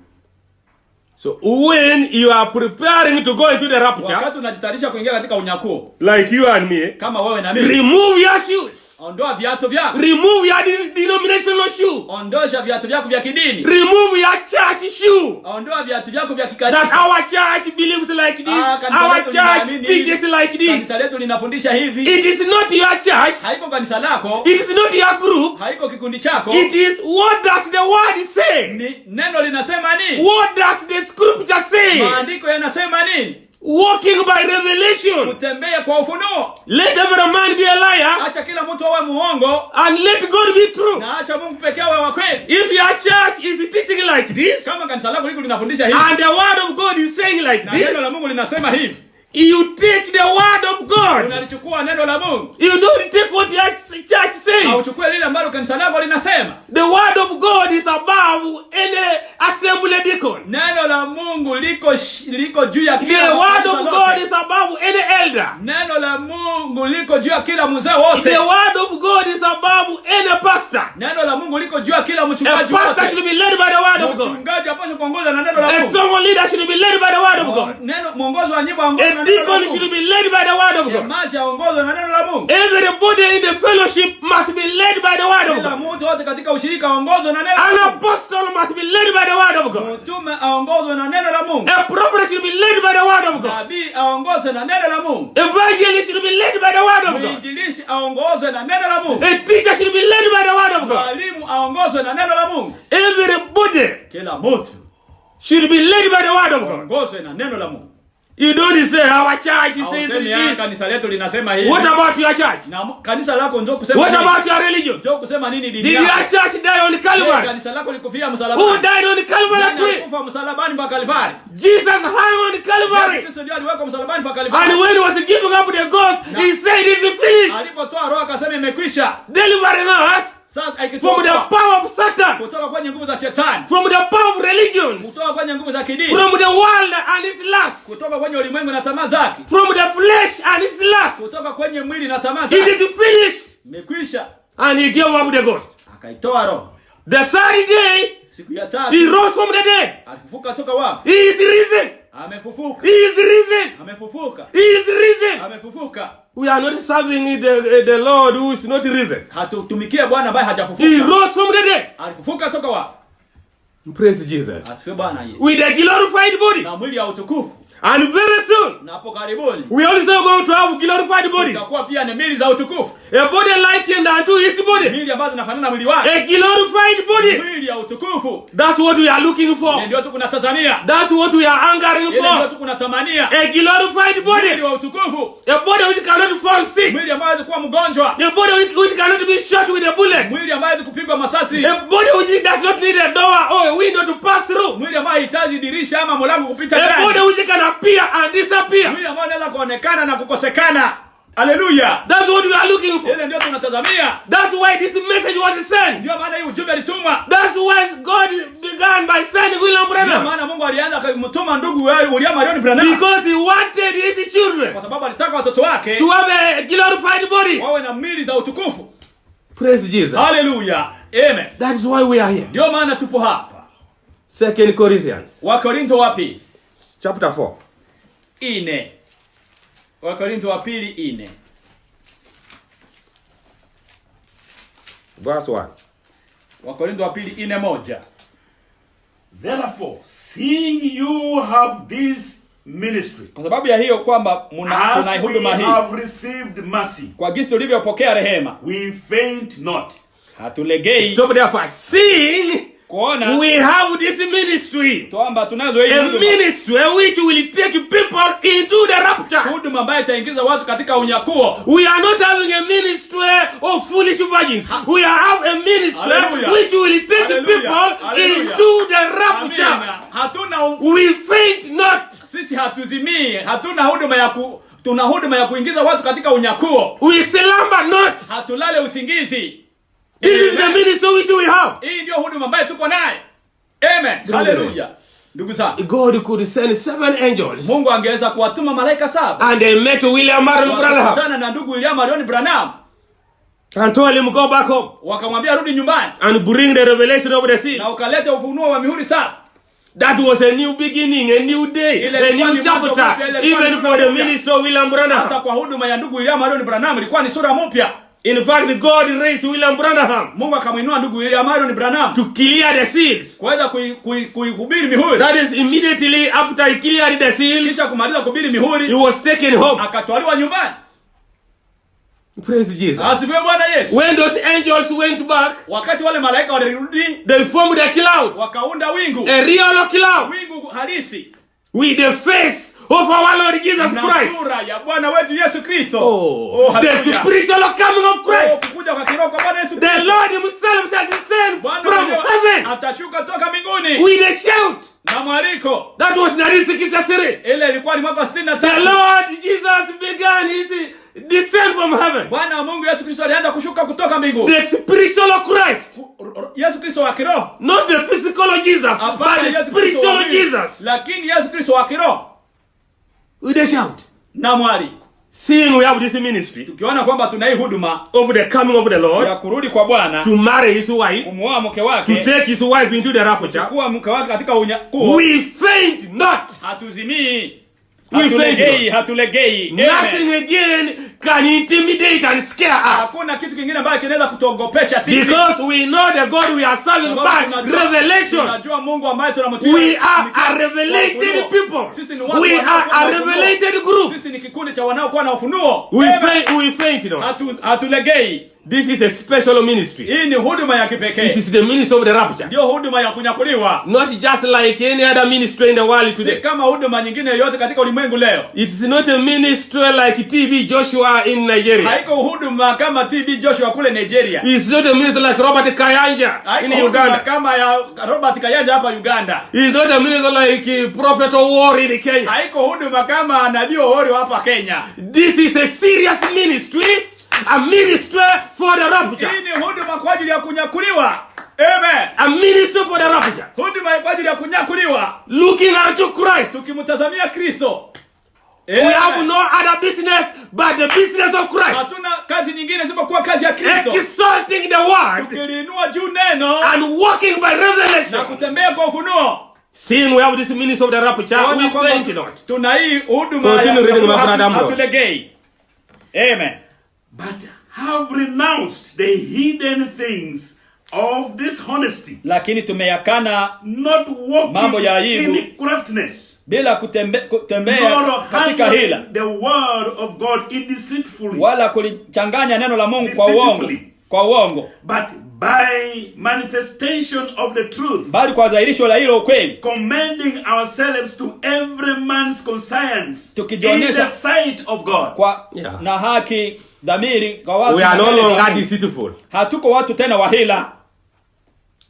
So when you are preparing to go into the rapture, wakati unajitayarisha kuingia katika unyakuo, like you and me, kama wewe na mimi, remove your shoes. Ondoa viatu vyako. Remove your denominational shoe. Ondosha viatu vyako vya kidini. Remove your church shoe. Ondoa viatu vyako vya kikanisa. That our church believes like this. Our church teaches like this. Kanisa letu linafundisha hivi. It is not your church. Haiko kanisa lako. It is not your group. Haiko kikundi chako. It is what does the word say? Ni neno linasema nini? What does the scripture say? Maandiko yanasema nini? Walking by revelation. Kutembea kwa ufunuo. Let every man be a liar. Acha kila mtu awe muongo. And let God be true. Na acha Mungu pekee awe wa kweli. If your church is teaching like this, kama kanisa lako liko linafundisha hivi, and the word of God is saying like na this, neno la Mungu linasema hivi, you take the word of God. Unalichukua neno la Mungu. You don't take what your church says. Na uchukue lile ambalo kanisa lako linasema. The word of God is above any assembly deacon. Neno la Mungu liko juu ya kila. The word of God is above any elder. Neno la Mungu liko juu ya kila mzee wote. The word of God is above any pastor. Neno la Mungu liko juu ya kila mchungaji wote. A pastor should be led by the word of God. Mchungaji apaswa kuongoza na neno la Mungu. A song leader should be led by the word of God. Neno mwongozo wa nyimbo aongozwe na neno la Mungu. A deacon should be led by the word of God. Shemaji aongozwe na neno la Mungu. Everybody in the fellowship must be led by the word of God. Kila mtu wote katika ushirika aongozwe na neno la Mungu. An Mungu. apostle must be led by the word of God. Mtume aongozwe na neno la Mungu. A prophet should be led by the word of God. Nabii aongozwe na neno la Mungu. Evangelist should be led by the word of God. Mwinjilisti aongozwe na neno la Mungu. A teacher should be led by the word of God. Mwalimu aongozwe na neno la Mungu. Everybody, kila mtu, should be led by the word of God. Aongozwe na neno la Mungu. You don't say our church says this. Kanisa letu linasema hivi. What about your church? Na kanisa lako njoo kusema nini? What about your religion? Njoo kusema nini dini yako? Did your church die on Calvary? Kanisa lako likufia msalabani. Who died on Calvary tree? Alikufa msalabani pa Calvary. Jesus hung on Calvary. Kristo ndiye aliwekwa msalabani pa Calvary. And when he was giving up the ghost, he said it is finished. Alipotoa roho akasema imekwisha. Delivering us from the power of Satan, kutoka kwenye nguvu za shetani, from the power of religions, kutoka kwenye nguvu za kidini, from the world and its lust, kutoka kwenye ulimwengu na tamaa zake, from the flesh and its lust, kutoka kwenye mwili na tamaa zake. It is finished. Imekwisha. And he gave up the ghost. Akaitoa roho. The third day, siku ya tatu, he rose from the dead. Alifufuka toka wapi? He is risen. Amefufuka. He is risen. Amefufuka. He is risen. Amefufuka. We are not serving the Lord who is not risen. Hatutumikie Bwana ambaye hajafufuka. He rose from the dead. Alifufuka toka wapi? Praise Jesus. Asifiwe Bwana Yesu. With a glorified body. Na mwili wa utukufu. And very soon, na hapo karibuni, we also going to have glorified bodies. Tutakuwa pia na miili za utukufu. A body likened unto his body. Miili ambazo zinafanana na mwili wake. A glorified body. Mwili ya utukufu. That's what we are looking for. Ndio tunatazamia. That's what we are hungering for. Ndio tunatamania. A glorified body. Mwili wa utukufu. A body which cannot fall sick. Mwili ambayo haiwezi kuwa mgonjwa. A body which cannot be shot with a bullet. Mwili ambayo haiwezi kupigwa masasi. A body which does not need a door or a window to pass through. Mwili ambayo hahitaji dirisha ama mlango kupita ndani. A body which can appear and disappear. Mwili ambao unaweza kuonekana na kukosekana. Hallelujah. That's what we are looking for. Ile ndio tunatazamia. That's why this message was sent. Ndio maana hii ujumbe alitumwa. That's why God began by sending William Branham. Ndio maana Mungu alianza kumtuma ndugu William Marion Branham. Because he wanted his children. Kwa sababu alitaka watoto wake to have a glorified body. Wawe na miili za utukufu. Praise Jesus. Hallelujah. Amen. That is why we are here. Ndio maana tupo hapa. 2 Corinthians. Wakorintho wa pili. Chapter 4. Ine. Wakorintho wa pili ine. Verse 1. Wakorintho wa pili ine moja. Therefore, seeing you have this ministry, kwa sababu ya hiyo kwamba tuna huduma hii, have received mercy, kwa jinsi tulivyopokea rehema, we faint not. Hatulegei. Stop there for seeing. Kuona we have this ministry. Kwamba tunazo hii huduma. A ministry which will take people into the rapture. Huduma ambayo itaingiza watu katika unyakuo. We are not having a ministry of foolish virgins. We have a ministry which will take people into the rapture. Hatuna we faint not. Sisi hatuzimii. Hatuna huduma tuna huduma ya kuingiza watu katika unyakuo. We slumber not. Hatulale usingizi. This is the ministry which we have. Hii ndio huduma ambayo tuko nayo. Amen. Hallelujah. Ndugu zangu, God could send 7 angels. Mungu angeweza kuwatuma malaika 7. And they met William Marion Branham. Wakakutana na ndugu William Marion Branham. And told him go back home. Wakamwambia rudi nyumbani. And bring the revelation of the seed. Na ukaleta ufunuo wa mihuri 7. That was a new beginning, a new day, a new chapter, even for the ministry of William Branham. Hata kwa huduma ya ndugu William Marion Branham ilikuwa ni sura mpya. In fact, God raised William Branham. Mungu akamuinua ndugu William Marion Branham to clear the seals. Kuweza kuihubiri mihuri. That is immediately after he cleared the seals. Kisha kumaliza kuhubiri mihuri, he was taken home. Akatwaliwa nyumbani. Praise Jesus. Asifiwe Bwana Yesu. When those angels went back, wakati wale malaika walirudi, they formed a cloud. Wakaunda wingu. A real cloud. Wingu halisi. With the face of our Lord Jesus Christ. Sura ya Bwana wetu Yesu Kristo. The spiritual coming of Christ. Kuja kwa kiroho kwa Bwana Yesu Kristo. The Lord himself shall descend from heaven. Atashuka toka mbinguni. With a shout. Na mwaliko. That was 1963. Ile ilikuwa ni mwaka 63. The Lord Jesus began his descent from heaven. Bwana wa Mungu Yesu Kristo alianza kushuka kutoka mbinguni. The spiritual Christ. Yesu Kristo wa kiroho. Not the physical Jesus, but the spiritual Jesus. Lakini Yesu Kristo wa kiroho. With a shout. Na mwaliko. Seeing we have this ministry, tukiona kwamba tuna hii huduma of the coming of the Lord, ya kurudi kwa Bwana, to marry his wife, kumwoa mke wake, to take his wife into the rapture, kuchukua mke wake katika unyakuo, we faint not. Hatuzimii, hatulegei. Nothing again can intimidate and scare us. Hakuna kitu kingine ambacho kinaweza kutuogopesha sisi. Because we know the God we are serving by revelation. Tunajua Mungu ambaye tunamtii. We are a revelated people. We are a revelated group. Sisi ni kikundi cha wanaokuwa na ufunuo. We faint not. Hatulegei. This is a special ministry. Hii ni huduma ya kipekee. It is the ministry of the rapture. Ndio huduma ya kunyakuliwa. Not just like any other ministry in the world today. Si kama huduma nyingine yoyote katika ulimwengu leo. It is not a ministry like TB Joshua in Nigeria. Haiko huduma kama TB Joshua kule Nigeria. It's not a ministry like Robert Kayanja in Uganda. Kama ya Robert Kayanja hapa Uganda. It's not a ministry like Prophet Owori in Kenya. Haiko huduma kama Nabii Owori hapa Kenya. This is a serious ministry. A ministry for the rapture. Hii ni huduma kwa ajili ya kunyakuliwa. Amen. A ministry for the rapture. Huduma kwa ajili ya kunyakuliwa. Looking unto Christ. Tukimtazamia Kristo. We have no other business but the business of Christ. Hatuna kazi nyingine isipokuwa kazi ya Kristo. Exalting the word. Tukilinua juu neno. And walking by revelation. Na kutembea kwa ufunuo. Seeing we have this ministry of the rapture, we faint not. Tuna hii huduma ya hatulegei. Amen. But have renounced the hidden things of dishonesty. Lakini tumeyakana not walking in craftiness. Bila kutembea katika hila. The word of God deceitfully. Wala kulichanganya neno la Mungu kwa uongo. But by manifestation of the truth. Bali kwa dhihirisho la hilo ukweli. Commending ourselves to every man's conscience in the sight of God. Na haki dhamiri kwa watu. We are no longer deceitful. Hatuko watu tena wa hila.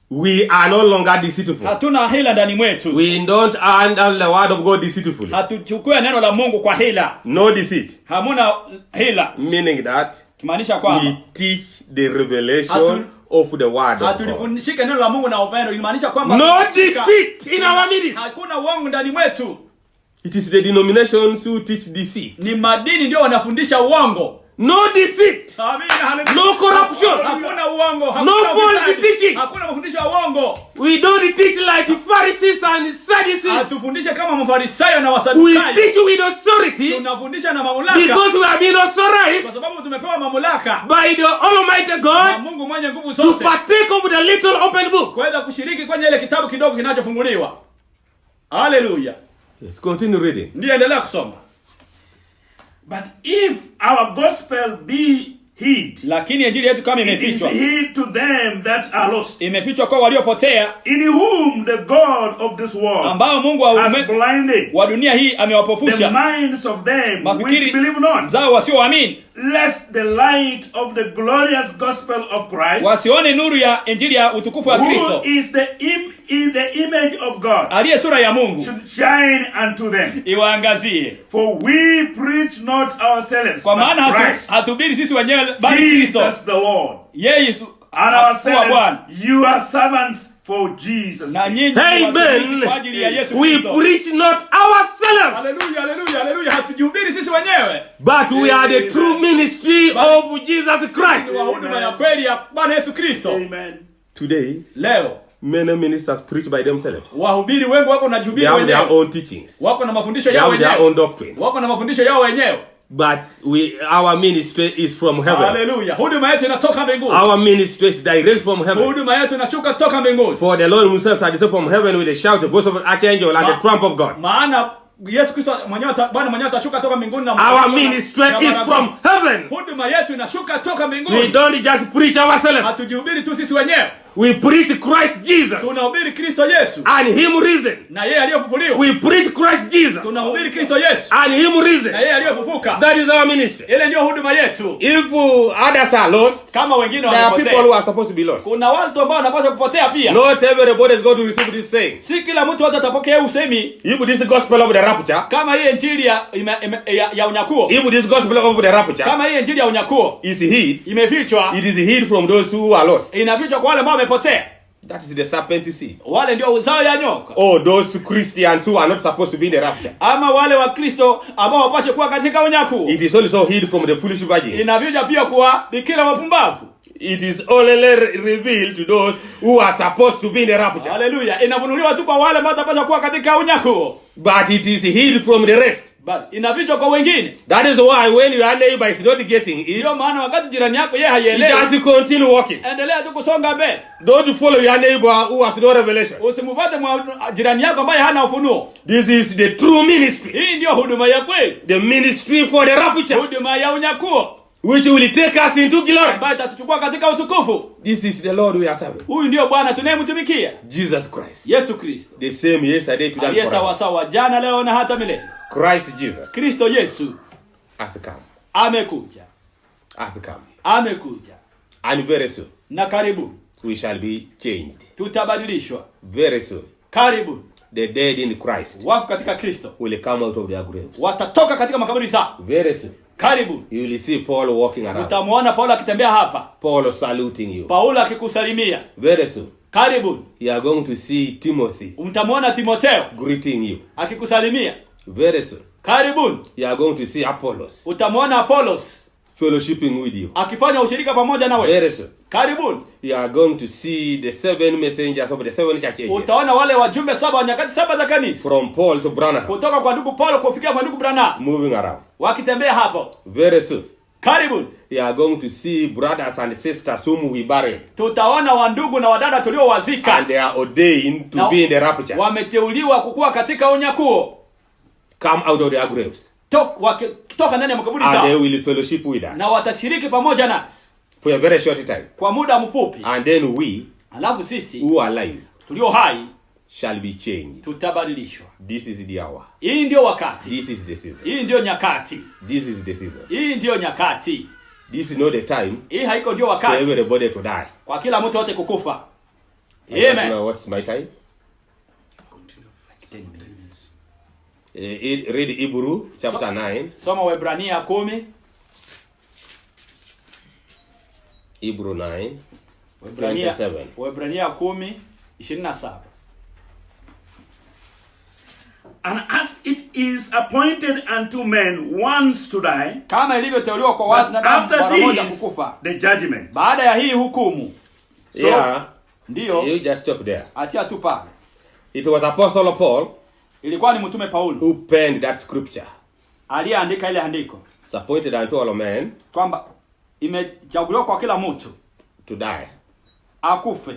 We are no longer deceitful. Hatuna hila ndani mwetu. We don't handle the word of God deceitfully. Hatuchukue neno la Mungu kwa hila. No deceit. Hamuna hila. Meaning that kimaanisha kwamba we teach the revelation of the word of God. Hatulifundishike neno la Mungu na upendo. Inamaanisha kwamba no deceit in our midst. Hakuna uongo ndani mwetu. It is the denominations who teach deceit. Ni madini ndio wanafundisha uongo. No deceit. No corruption. Hakuna uongo. No false teaching. Hakuna mafundisho ya uongo. We don't teach like Pharisees and Sadducees. Hatufundishe kama Mafarisayo na Wasadukayo. We teach with authority. Tunafundisha na mamlaka. Because we have been authorized. Kwa sababu tumepewa mamlaka. By the Almighty God. Na Mungu mwenye nguvu zote. To partake of the little open book. Kuweza kushiriki kwenye ile kitabu kidogo kinachofunguliwa. Hallelujah. Yes, continue reading. Ndio endelea kusoma. But if our gospel be hid, lakini injili yetu kama imefichwa, it is hid to them that are lost, imefichwa kwa waliopotea, in whom the God of this world ambao Mungu wa dunia hii amewapofusha the minds of them which believe not, zao wasioamini, lest the light of the glorious gospel of Christ, wasione nuru ya injili ya utukufu wa Kristo, who is the image of God, aliye sura ya Mungu, should shine unto them. Iwaangazie. For we preach not ourselves, kwa maana hatubiri sisi wenyewe bali Kristo, Jesus the Lord, Yesu, and ourselves, you are servants for Jesus. Na nyinyi watumishi kwa ajili ya Yesu Kristo. We preach not ourselves. Hallelujah, hallelujah, hallelujah. Hatujihubiri sisi wenyewe. But we are the true ministry of Jesus Christ. Ni huduma ya kweli ya Bwana Yesu Kristo. Amen. Today, leo, many ministers preach by themselves. Wahubiri wengi wako na jubiri wenyewe. They have their own teachings. Wako na mafundisho yao wenyewe. Their own doctrines. Wako na mafundisho yao wenyewe. But our ministry is from heaven. Hallelujah. Huduma yetu inatoka mbinguni. Our ministry is direct from heaven. Huduma yetu inashuka toka mbinguni. For the Lord himself shall descend from heaven with a shout, the voice of an archangel, and the trump of God. Maana Yesu Kristo mwenyewe Bwana mwenyewe atashuka toka mbinguni na our ministry is from heaven. Huduma yetu inashuka toka mbinguni. We don't just preach ourselves. Hatujihubiri tu sisi wenyewe. We preach Christ Jesus. Tunahubiri Kristo Yesu. And him risen. Na yeye aliyefufuliwa. We preach Christ Jesus. Tunahubiri Kristo Yesu. And him risen. Na yeye aliyefufuka. That is our ministry. Ile ndio huduma yetu. If others are lost, kama wengine wamepotea, there are people who are supposed to be lost. Kuna watu ambao wanapaswa kupotea pia. Not everybody is going to receive this saying. Si kila mtu wote atapokea usemi. If this gospel of the rapture, kama hii injili ya unyakuo. If this gospel of the rapture, kama hii injili ya unyakuo is hid, imefichwa, it is hid from those who are lost. Inafichwa kwa wale ambao wamepotea. That is the serpent seed. Wale ndio uzao ya nyoka. Oh, those Christians who are not supposed to be in the rapture. Ama wale wa Kristo ambao wapashe kuwa katika unyakuo. It is also hid from the foolish virgins. Inafichwa pia kwa bikira wapumbavu. It is only revealed to those who are supposed to be in the rapture. Hallelujah. Inafunuliwa tu kwa wale ambao watapaswa kuwa katika unyakuo. But it is hid from the rest. But inafichwa kwa wengine. That is why when your neighbor is not getting it, ndio maana wakati jirani yako yeye haielewi, just continue walking. Endelea tu kusonga mbele. Don't follow your neighbor who has no revelation. Usimfuate jirani yako ambaye hana ufunuo. This is the true ministry. Hii ndio huduma ya kweli. The ministry for the rapture. Huduma ya unyakuo. Which will take us into glory. Ambaye atatuchukua katika utukufu. This is the Lord we are serving. Huyu ndio Bwana tunayemtumikia. Jesus Christ. Yesu Kristo. The same yesterday, today and forever. Yesu sawa jana, leo na hata milele. Christ Jesus. Kristo Yesu has come. Amekuja. Has come. Amekuja. And very soon. Na karibu. We shall be changed. Tutabadilishwa. Very soon. Karibu. The dead in Christ. Wafu katika Kristo. Will come out of their graves. Watatoka katika makaburi zao. Very soon. Karibu. You will see Paul walking around. Utamuona Paulo akitembea hapa. Paul saluting you. Paulo akikusalimia. Very soon. Karibu. You are going to see Timothy. Mtamuona Timotheo greeting you. Akikusalimia. Very soon. Karibuni. You are going to see Apollos. Utamuona Apollos fellowshipping with you. Akifanya ushirika pamoja nawe. Very soon. Karibuni. You are going to see the 7 messengers of the 7 churches. Utaona wale wajumbe 7 wa nyakati 7 za kanisa. From Paul to Branham. Kutoka kwa ndugu Paulo kufikia kwa ndugu Branham. Moving around. Wakitembea hapo. Very soon. Karibuni. You are going to see brothers and sisters whom we buried. Tutaona wandugu na wadada tuliowazika. And they are ordained to be in the rapture. Wameteuliwa kukua katika unyakuo. Come out of their graves. Toka ndani ya makaburi zao. And they will fellowship with us. Na watashiriki pamoja nasi. For a very short time. Kwa muda mfupi. And then we, alafu sisi who are alive, tulio hai, shall be changed. Tutabadilishwa. This is the hour. Hii ndio wakati. This is the season. Hii ndio nyakati. This is the season. Hii ndio nyakati. This is not the time. Hii haiko ndio wakati. For everybody to die. Kwa kila mtu wote kukufa. Amen. What's my time? Read Hebrew chapter 9. Soma Waebrania 10. Hebrew 9. Waebrania 10:27. And as it is appointed unto men once to die, kama ilivyoteuliwa kwa wanadamu mara moja kukufa, the judgment. Baada ya hii hukumu. So, yeah. Ndio. You just stop there. Atia tu pale. It was Apostle Paul. Ilikuwa ni mtume Paulo who penned that scripture. Aliyeandika ile andiko. It's appointed unto all men. Kwamba imechaguliwa kwa kila mtu to die. Akufe.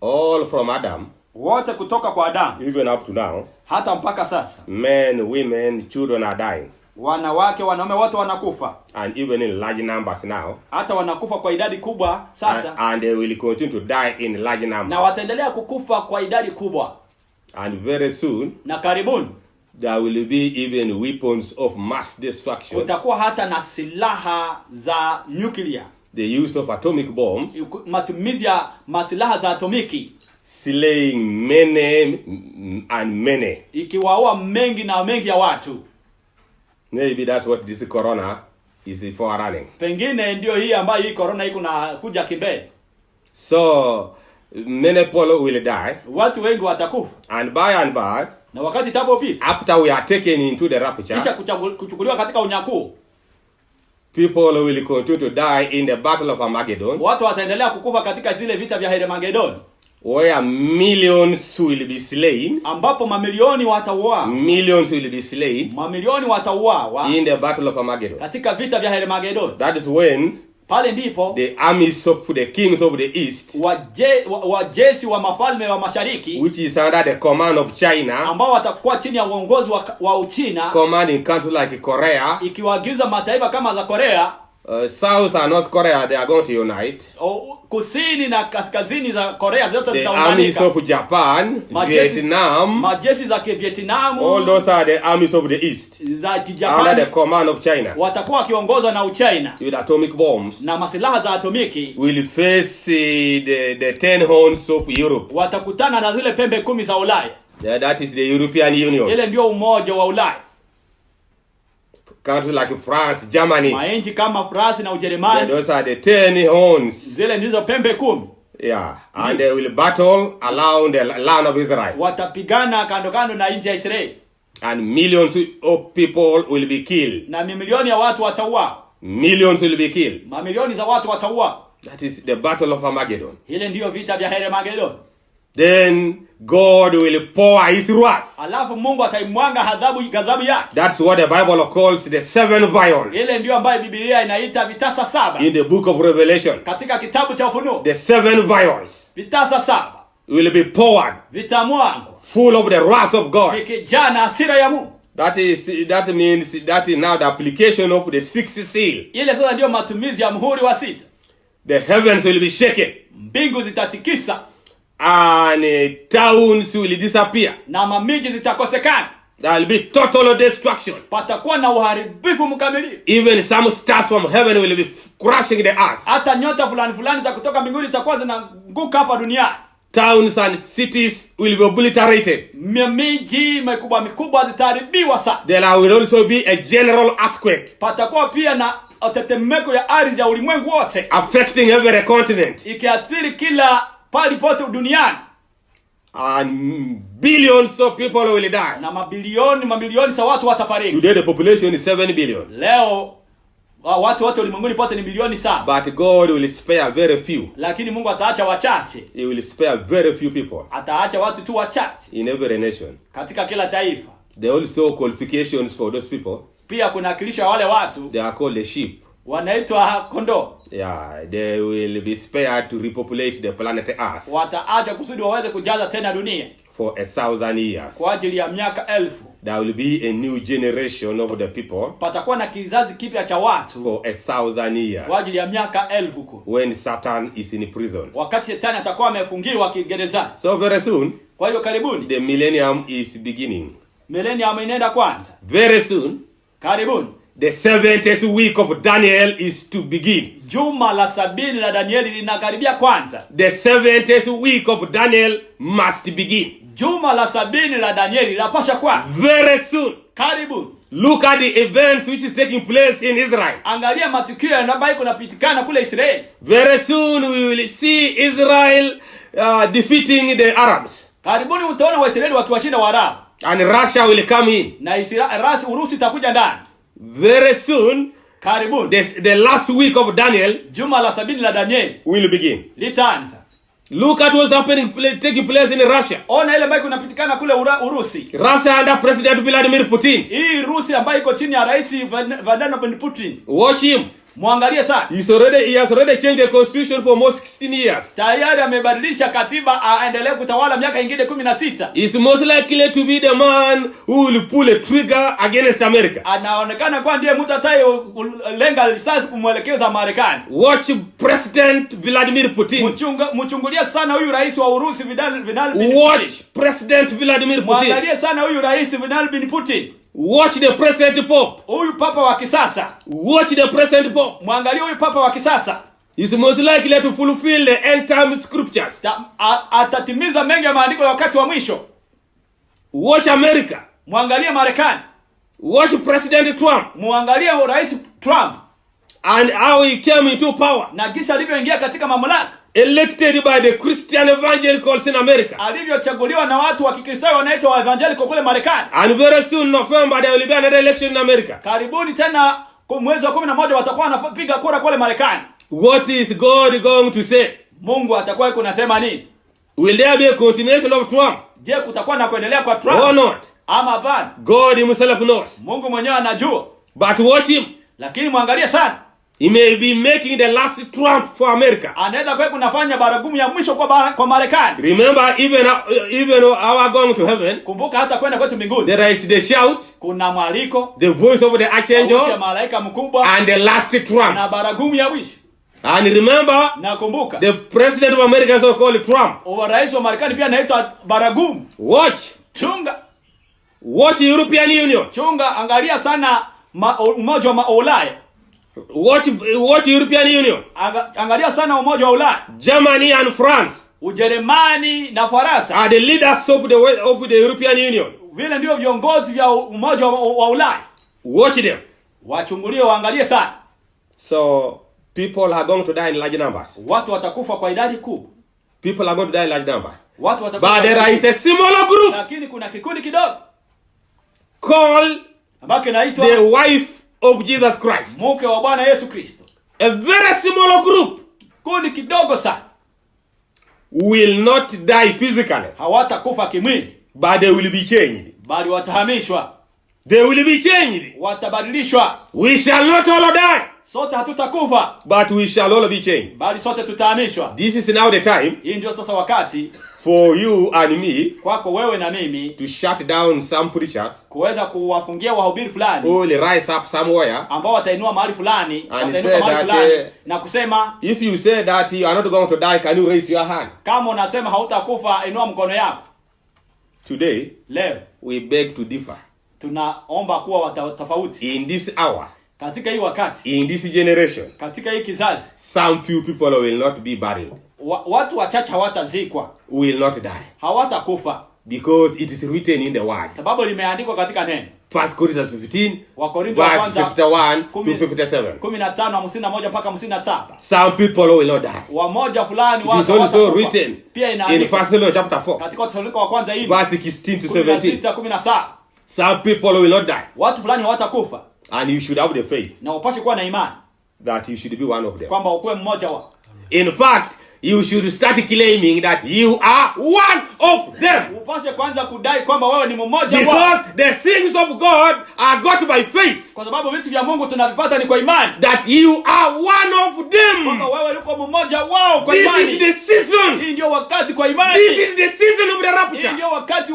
All from Adam. Wote kutoka kwa Adamu. Even up to now. Hata mpaka sasa. Men, women, children are dying. Wanawake, wanaume wote wanakufa. And even in large numbers now. Hata wanakufa kwa idadi kubwa sasa. And they will continue to die in large numbers. Na wataendelea kukufa kwa idadi kubwa. And very soon. Na karibuni. There will be even weapons of mass destruction. Kutakuwa hata na silaha za nuclear. The use of atomic bombs. Matumizi ya masilaha za atomiki. Slaying many and many. Ikiwaua mengi na mengi ya watu. Maybe that's what this corona is for running. Pengine ndio hii ambayo hii corona iko na kuja kimbele. So many people will die. Watu wengi watakufa. And by na wakati itapopita, after we are taken into the rapture, kisha kuchukuliwa katika unyakuo, people will continue to die in the battle of Armageddon. Watu wataendelea kukufa katika zile vita vya Armageddon. Where millions will be slain. Ambapo mamilioni watauawa. Millions will be slain. Mamilioni watauawa in the battle of Armageddon. Katika vita vya Armageddon. That is when pale ndipo the armies of the kings of the east, wajeshi wa mafalme wa mashariki, which is under the command of China, ambao watakuwa chini ya uongozi wa Uchina, commanding countries like Korea, ikiwaagiza mataifa kama za Korea, South and North Korea, they are going to unite. Kusini na kaskazini za Korea zote zitaunganika. The armies of Japan, Vietnam, majeshi za Vietnam, all those are the armies of the East. Za Japan, under the command of China. Watakuwa wakiongozwa na Uchina. With atomic bombs. Na masilaha za atomiki. Will face the 10 horns of Europe. Watakutana na zile pembe 10 za Ulaya. Yeah, that is the European Union. Ile ndio umoja wa Ulaya. Countries like France, Germany. Mainchi kama France na Ujerumani. Yeah, those are the 10 horns. Zile ndizo pembe 10. Yeah, and they will battle around the land of Israel. Watapigana kando kando na nchi ya Israeli. And millions of people will be killed. Na milioni ya watu watauawa. Millions will be killed. Mamilioni za watu watauawa. That is the battle of Armageddon. Ile ndio vita vya Armageddon. Then God will pour his wrath. Alafu Mungu ataimwanga ghadhabu yake. That's what the Bible calls the 7 vials. Ile ndio ambayo Biblia inaita vitasa 7. In the book of Revelation. Katika kitabu cha Ufunuo. The 7 vials. Vitasa 7. Will be poured. Vitamwangwa. Full of the wrath of God. Vikijaa na hasira ya Mungu. That means that is now the application of the 6th seal. Ile sasa ndio matumizi ya muhuri wa 6. The heavens will be shaken. Mbingu zitatikisa. And towns will disappear. Na mamiji zitakosekana. There will be total destruction. Patakuwa na uharibifu mkamilifu. Even some stars from heaven will be crushing the earth. Hata nyota fulani za kutoka mbinguni zitakuwa zinaanguka hapa duniani. Towns and cities will be obliterated. Miji mikubwa zitaharibiwa sana. There will also be a general earthquake. Patakuwa pia na tetemeko ya ardhi ya ulimwengu wote. Affecting every continent. Ikiathiri kila pali pote duniani. And billions of people will die. Na mamilioni za watu watafariki. Today the population is 7 billion. Leo watu wote ulimwenguni pote ni milioni 7. But God will spare very few. Lakini Mungu ataacha wachache. He will spare very few people. Ataacha watu tu wachache. In every nation. Katika kila taifa. There are also qualifications for those people. Pia kuna akilisha wale watu. They are called the sheep. Wanaitwa kondoo. Yeah, they will be spared to repopulate the planet Earth. Wataacha kusudi waweze kujaza tena dunia. For 1,000 years. Kwa ajili ya miaka 1000. There will be a new generation of the people. Patakuwa na kizazi kipya cha watu. For 1,000 years. Kwa ajili ya miaka 1000 huko. When Satan is in prison. Wakati Shetani atakuwa amefungiwa gerezani. So very soon. Kwa hiyo karibuni. The millennium is beginning. Millennium inaenda kwanza. Very soon. Karibuni. The 70th week of Daniel is to begin. Juma la 70 la Danieli linakaribia kwanza. The 70th week of Daniel must begin. Juma la 70 la Danieli lapasha kwa. Very soon. Karibuni. Look at the events which is taking place in Israel. Angalia matukio ambayo kunapitikana kule Israeli. Very soon we will see Israel defeating the Arabs. Karibuni mtaona Waisraeli wakiwashinda Waarabu. And Russia will come in. Na Urusi itakuja ndani. Very soon. Karibuni. The last week of Daniel. Juma la 70 la Danieli will begin. Litaanza. Look at what's taking place in Russia. Ona ile ambayo kunapitikana kule Urusi. Russia under President Vladimir Putin. Hii Rusi ambayo iko chini ya Rais Vladimir Putin. Watch him. Muangalie sana. He has already changed the constitution for almost 16 years. Tayari amebadilisha katiba aendelee kutawala miaka ingine 16. He's most likely to be the man who will pull a trigger against America. Anaonekana kwa ndiye mtu ataye lenga risasi kumwelekeza Marekani. Watch President Vladimir Putin. Mchungulia sana huyu rais wa Urusi Vladimir Putin. Watch President Vladimir Putin. Muangalie sana huyu rais Vladimir Putin. Watch the present pope. Huyu papa wa kisasa. Watch the present pope. Muangalie huyu papa wa kisasa. Is most likely to fulfill the end time scriptures. Atatimiza mengi ya maandiko ya wakati wa mwisho. Watch America. Muangalie Marekani. Watch President Trump. Muangalie rais Trump. And how he came into power. Na gisa alivyoingia katika mamlaka. Elected by the Christian evangelicals in America. Alivyochaguliwa na watu wa Kikristo wanaitwa evangelical kule Marekani. And very soon November there will be another election in America. Karibuni tena mwezi wa 11 watakuwa wanapiga kura kule Marekani. What is God going to say? Mungu atakuwa yuko nasema nini? Will there be a continuation of Trump? Je, kutakuwa na kuendelea kwa Trump? Or not? Ama hapana? God himself knows. Mungu mwenyewe anajua. But watch him. Lakini muangalie sana. He may be making the last Trump for America. Anaweza kwa kunafanya baragumu ya mwisho kwa Marekani. Remember, even our going to heaven. Kumbuka hata kwenda kwetu mbinguni. There is the shout. Kuna mwaliko. The voice of the archangel. Sauti ya malaika mkubwa. And the last Trump. Na baragumu ya mwisho. And remember, nakumbuka, the president of America is also called Trump. Rais wa Marekani pia anaitwa baragumu. Watch. Chunga. Watch European Union. Chunga, angalia sana umoja wa Ulaya. Watch European Union. Angalia sana umoja wa Ulaya. Germany and France. Ujerumani na Faransa are the leaders of the European Union. Vile ndio viongozi vya umoja wa Ulaya. Watch them. Wachungulie, waangalie sana. So people are going to die in large numbers. Watu watakufa kwa idadi kubwa. People are going to die in large numbers. Watu watakufa. But there is a smaller group. Lakini kuna kikundi kidogo called ambacho inaitwa the wife of Jesus Christ. Mke wa Bwana Yesu Kristo. A very small group. Kundi kidogo sana. Will not die physically. Hawatakufa kimwili. But they will be changed. Bali watahamishwa. They will be changed. Watabadilishwa. We shall not all die. Sote hatutakufa. But we shall all be changed. Bali sote tutahamishwa. This is now the time. Hii ndio sasa wakati for you and me, kwako wewe na mimi, to shut down some preachers, kuweza kuwafungia wahubiri fulani, who will rise up somewhere, ambao watainua mahali fulani, watainuka mahali fulani na kusema, if you say that you are not going to die, can you raise your hand? Kama unasema hautakufa, inua mkono yako. Today, leo we beg to differ. Tunaomba kuwa tofauti. In this hour, katika hii wakati, in this generation, katika hii kizazi, some few people will not be buried. Watu wachache hawatazikwa, will not die, hawatakufa, because it is written in the word. Sababu limeandikwa katika neno. 1 Corinthians 15, Wakorintho wa kwanza 51 to 57. 15:51 mpaka 57. Some people will not die. Wamoja fulani watu hawatakufa. It is also written pia in 1 Thessalonians chapter 4. Katika Wathesalonike wa kwanza hii, verse 16 to 17. 16-17. Some people will not die. Watu fulani hawatakufa. And you should have the faith. Na upashe kuwa na imani that you should be one of them. Kwamba ukuwe mmoja wao. In fact, you should start claiming that you are one of them. Upashe kwanza kudai kwamba wewe ni mmoja wao. Because the things of God are got by faith. Kwa sababu vitu vya Mungu tunavipata ni kwa imani. That you are one of them. Kwamba wewe uko mmoja wao kwa imani. This is the season. Hii ndio wakati kwa imani. This is the season of the rapture. Hii ndio wakati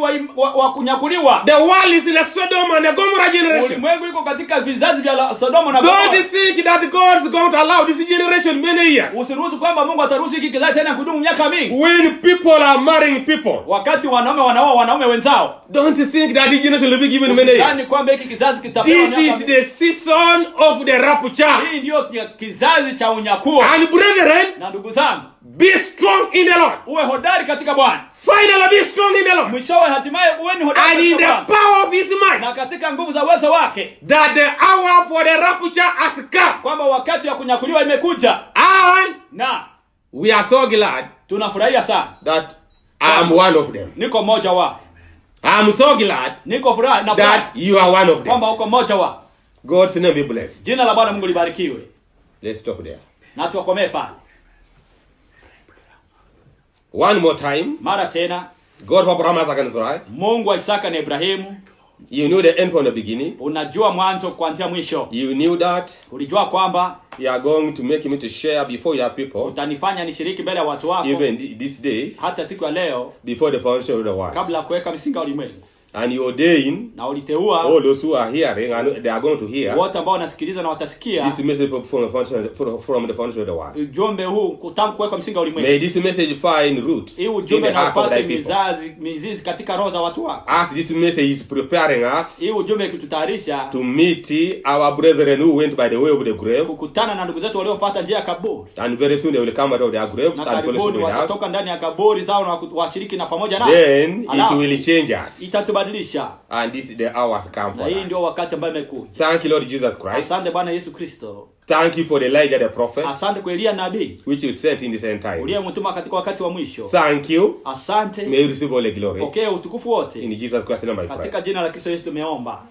wa kunyakuliwa. The world is in a Sodom and a Gomorrah generation. Ulimwengu iko katika vizazi vya Sodoma na Gomorrah. Don't think that God is going to allow this generation many years. Usiruhusu kwamba Mungu ataruhusu hiki kizazi tena kudumu miaka mingi. When people are marrying people, wakati wanaume wanaoa wanaume wenzao, don't think that the generation will be given many years. Yaani kwamba hiki kizazi kitapewa miaka mingi. This is the season of the rapture. Hii ndio kizazi cha unyakuo. And brethren, na ndugu zangu, be strong in the Lord. Uwe hodari katika Bwana. Finally be strong in the Lord. Mwishowe hatimaye uwe ni hodari and in the power of his might. Na katika nguvu za uwezo wake. That the hour for the rapture has come. Kwamba wakati wa kunyakuliwa imekuja. And na we are so glad. Tunafurahia sana that I am one of them. Niko mmoja wao. I am so glad. Niko furaha na that you are one of them. Kwamba uko mmoja wao. God's name be blessed. Jina la Bwana Mungu libarikiwe. Let's stop there. Na tukomee pale. One more time. Mara tena. God of Abraham, Isaac and Israel. Mungu wa Isaka na Ibrahimu. You knew the end from the beginning. Unajua mwanzo kuanzia mwisho. You knew that. Ulijua kwamba you are going to make me to share before your people. Utanifanya nishiriki mbele ya watu wako. Even this day. Hata siku ya leo. Before the foundation of the world. Kabla kuweka misingi ya ulimwengu. And you ordain, na uliteua all those who are hearing and they are going to hear, wote ambao wanasikiliza na watasikia this message from the foundation of the world. Ujumbe huu kutangu kuweka msingi wa ulimwengu. May this message find roots. Hii ujumbe na upate mizizi katika roho za watu wako. As this message is preparing us, hii ujumbe kitutayarisha to meet our brethren who went by the way of the grave, kukutana na ndugu zetu waliofuata njia ya kaburi. And very soon they will come out of their graves and fellowship with us. Watatoka ndani ya kaburi zao na washiriki na pamoja nao. Then it will change us. Itatubadilisha. And this is the hours come for us. Hii ndio wakati ambao umekuja. Thank you Lord Jesus Christ. Asante Bwana Yesu Kristo. Thank you for Elijah the prophet. Asante kwa Elia nabii. Which you sent in this end time. Uliyemtuma katika wakati wa mwisho. Thank you. Asante. May you receive all the glory. Pokea utukufu wote. In Jesus Christ's name I pray. Katika jina la Kristo Yesu tumeomba.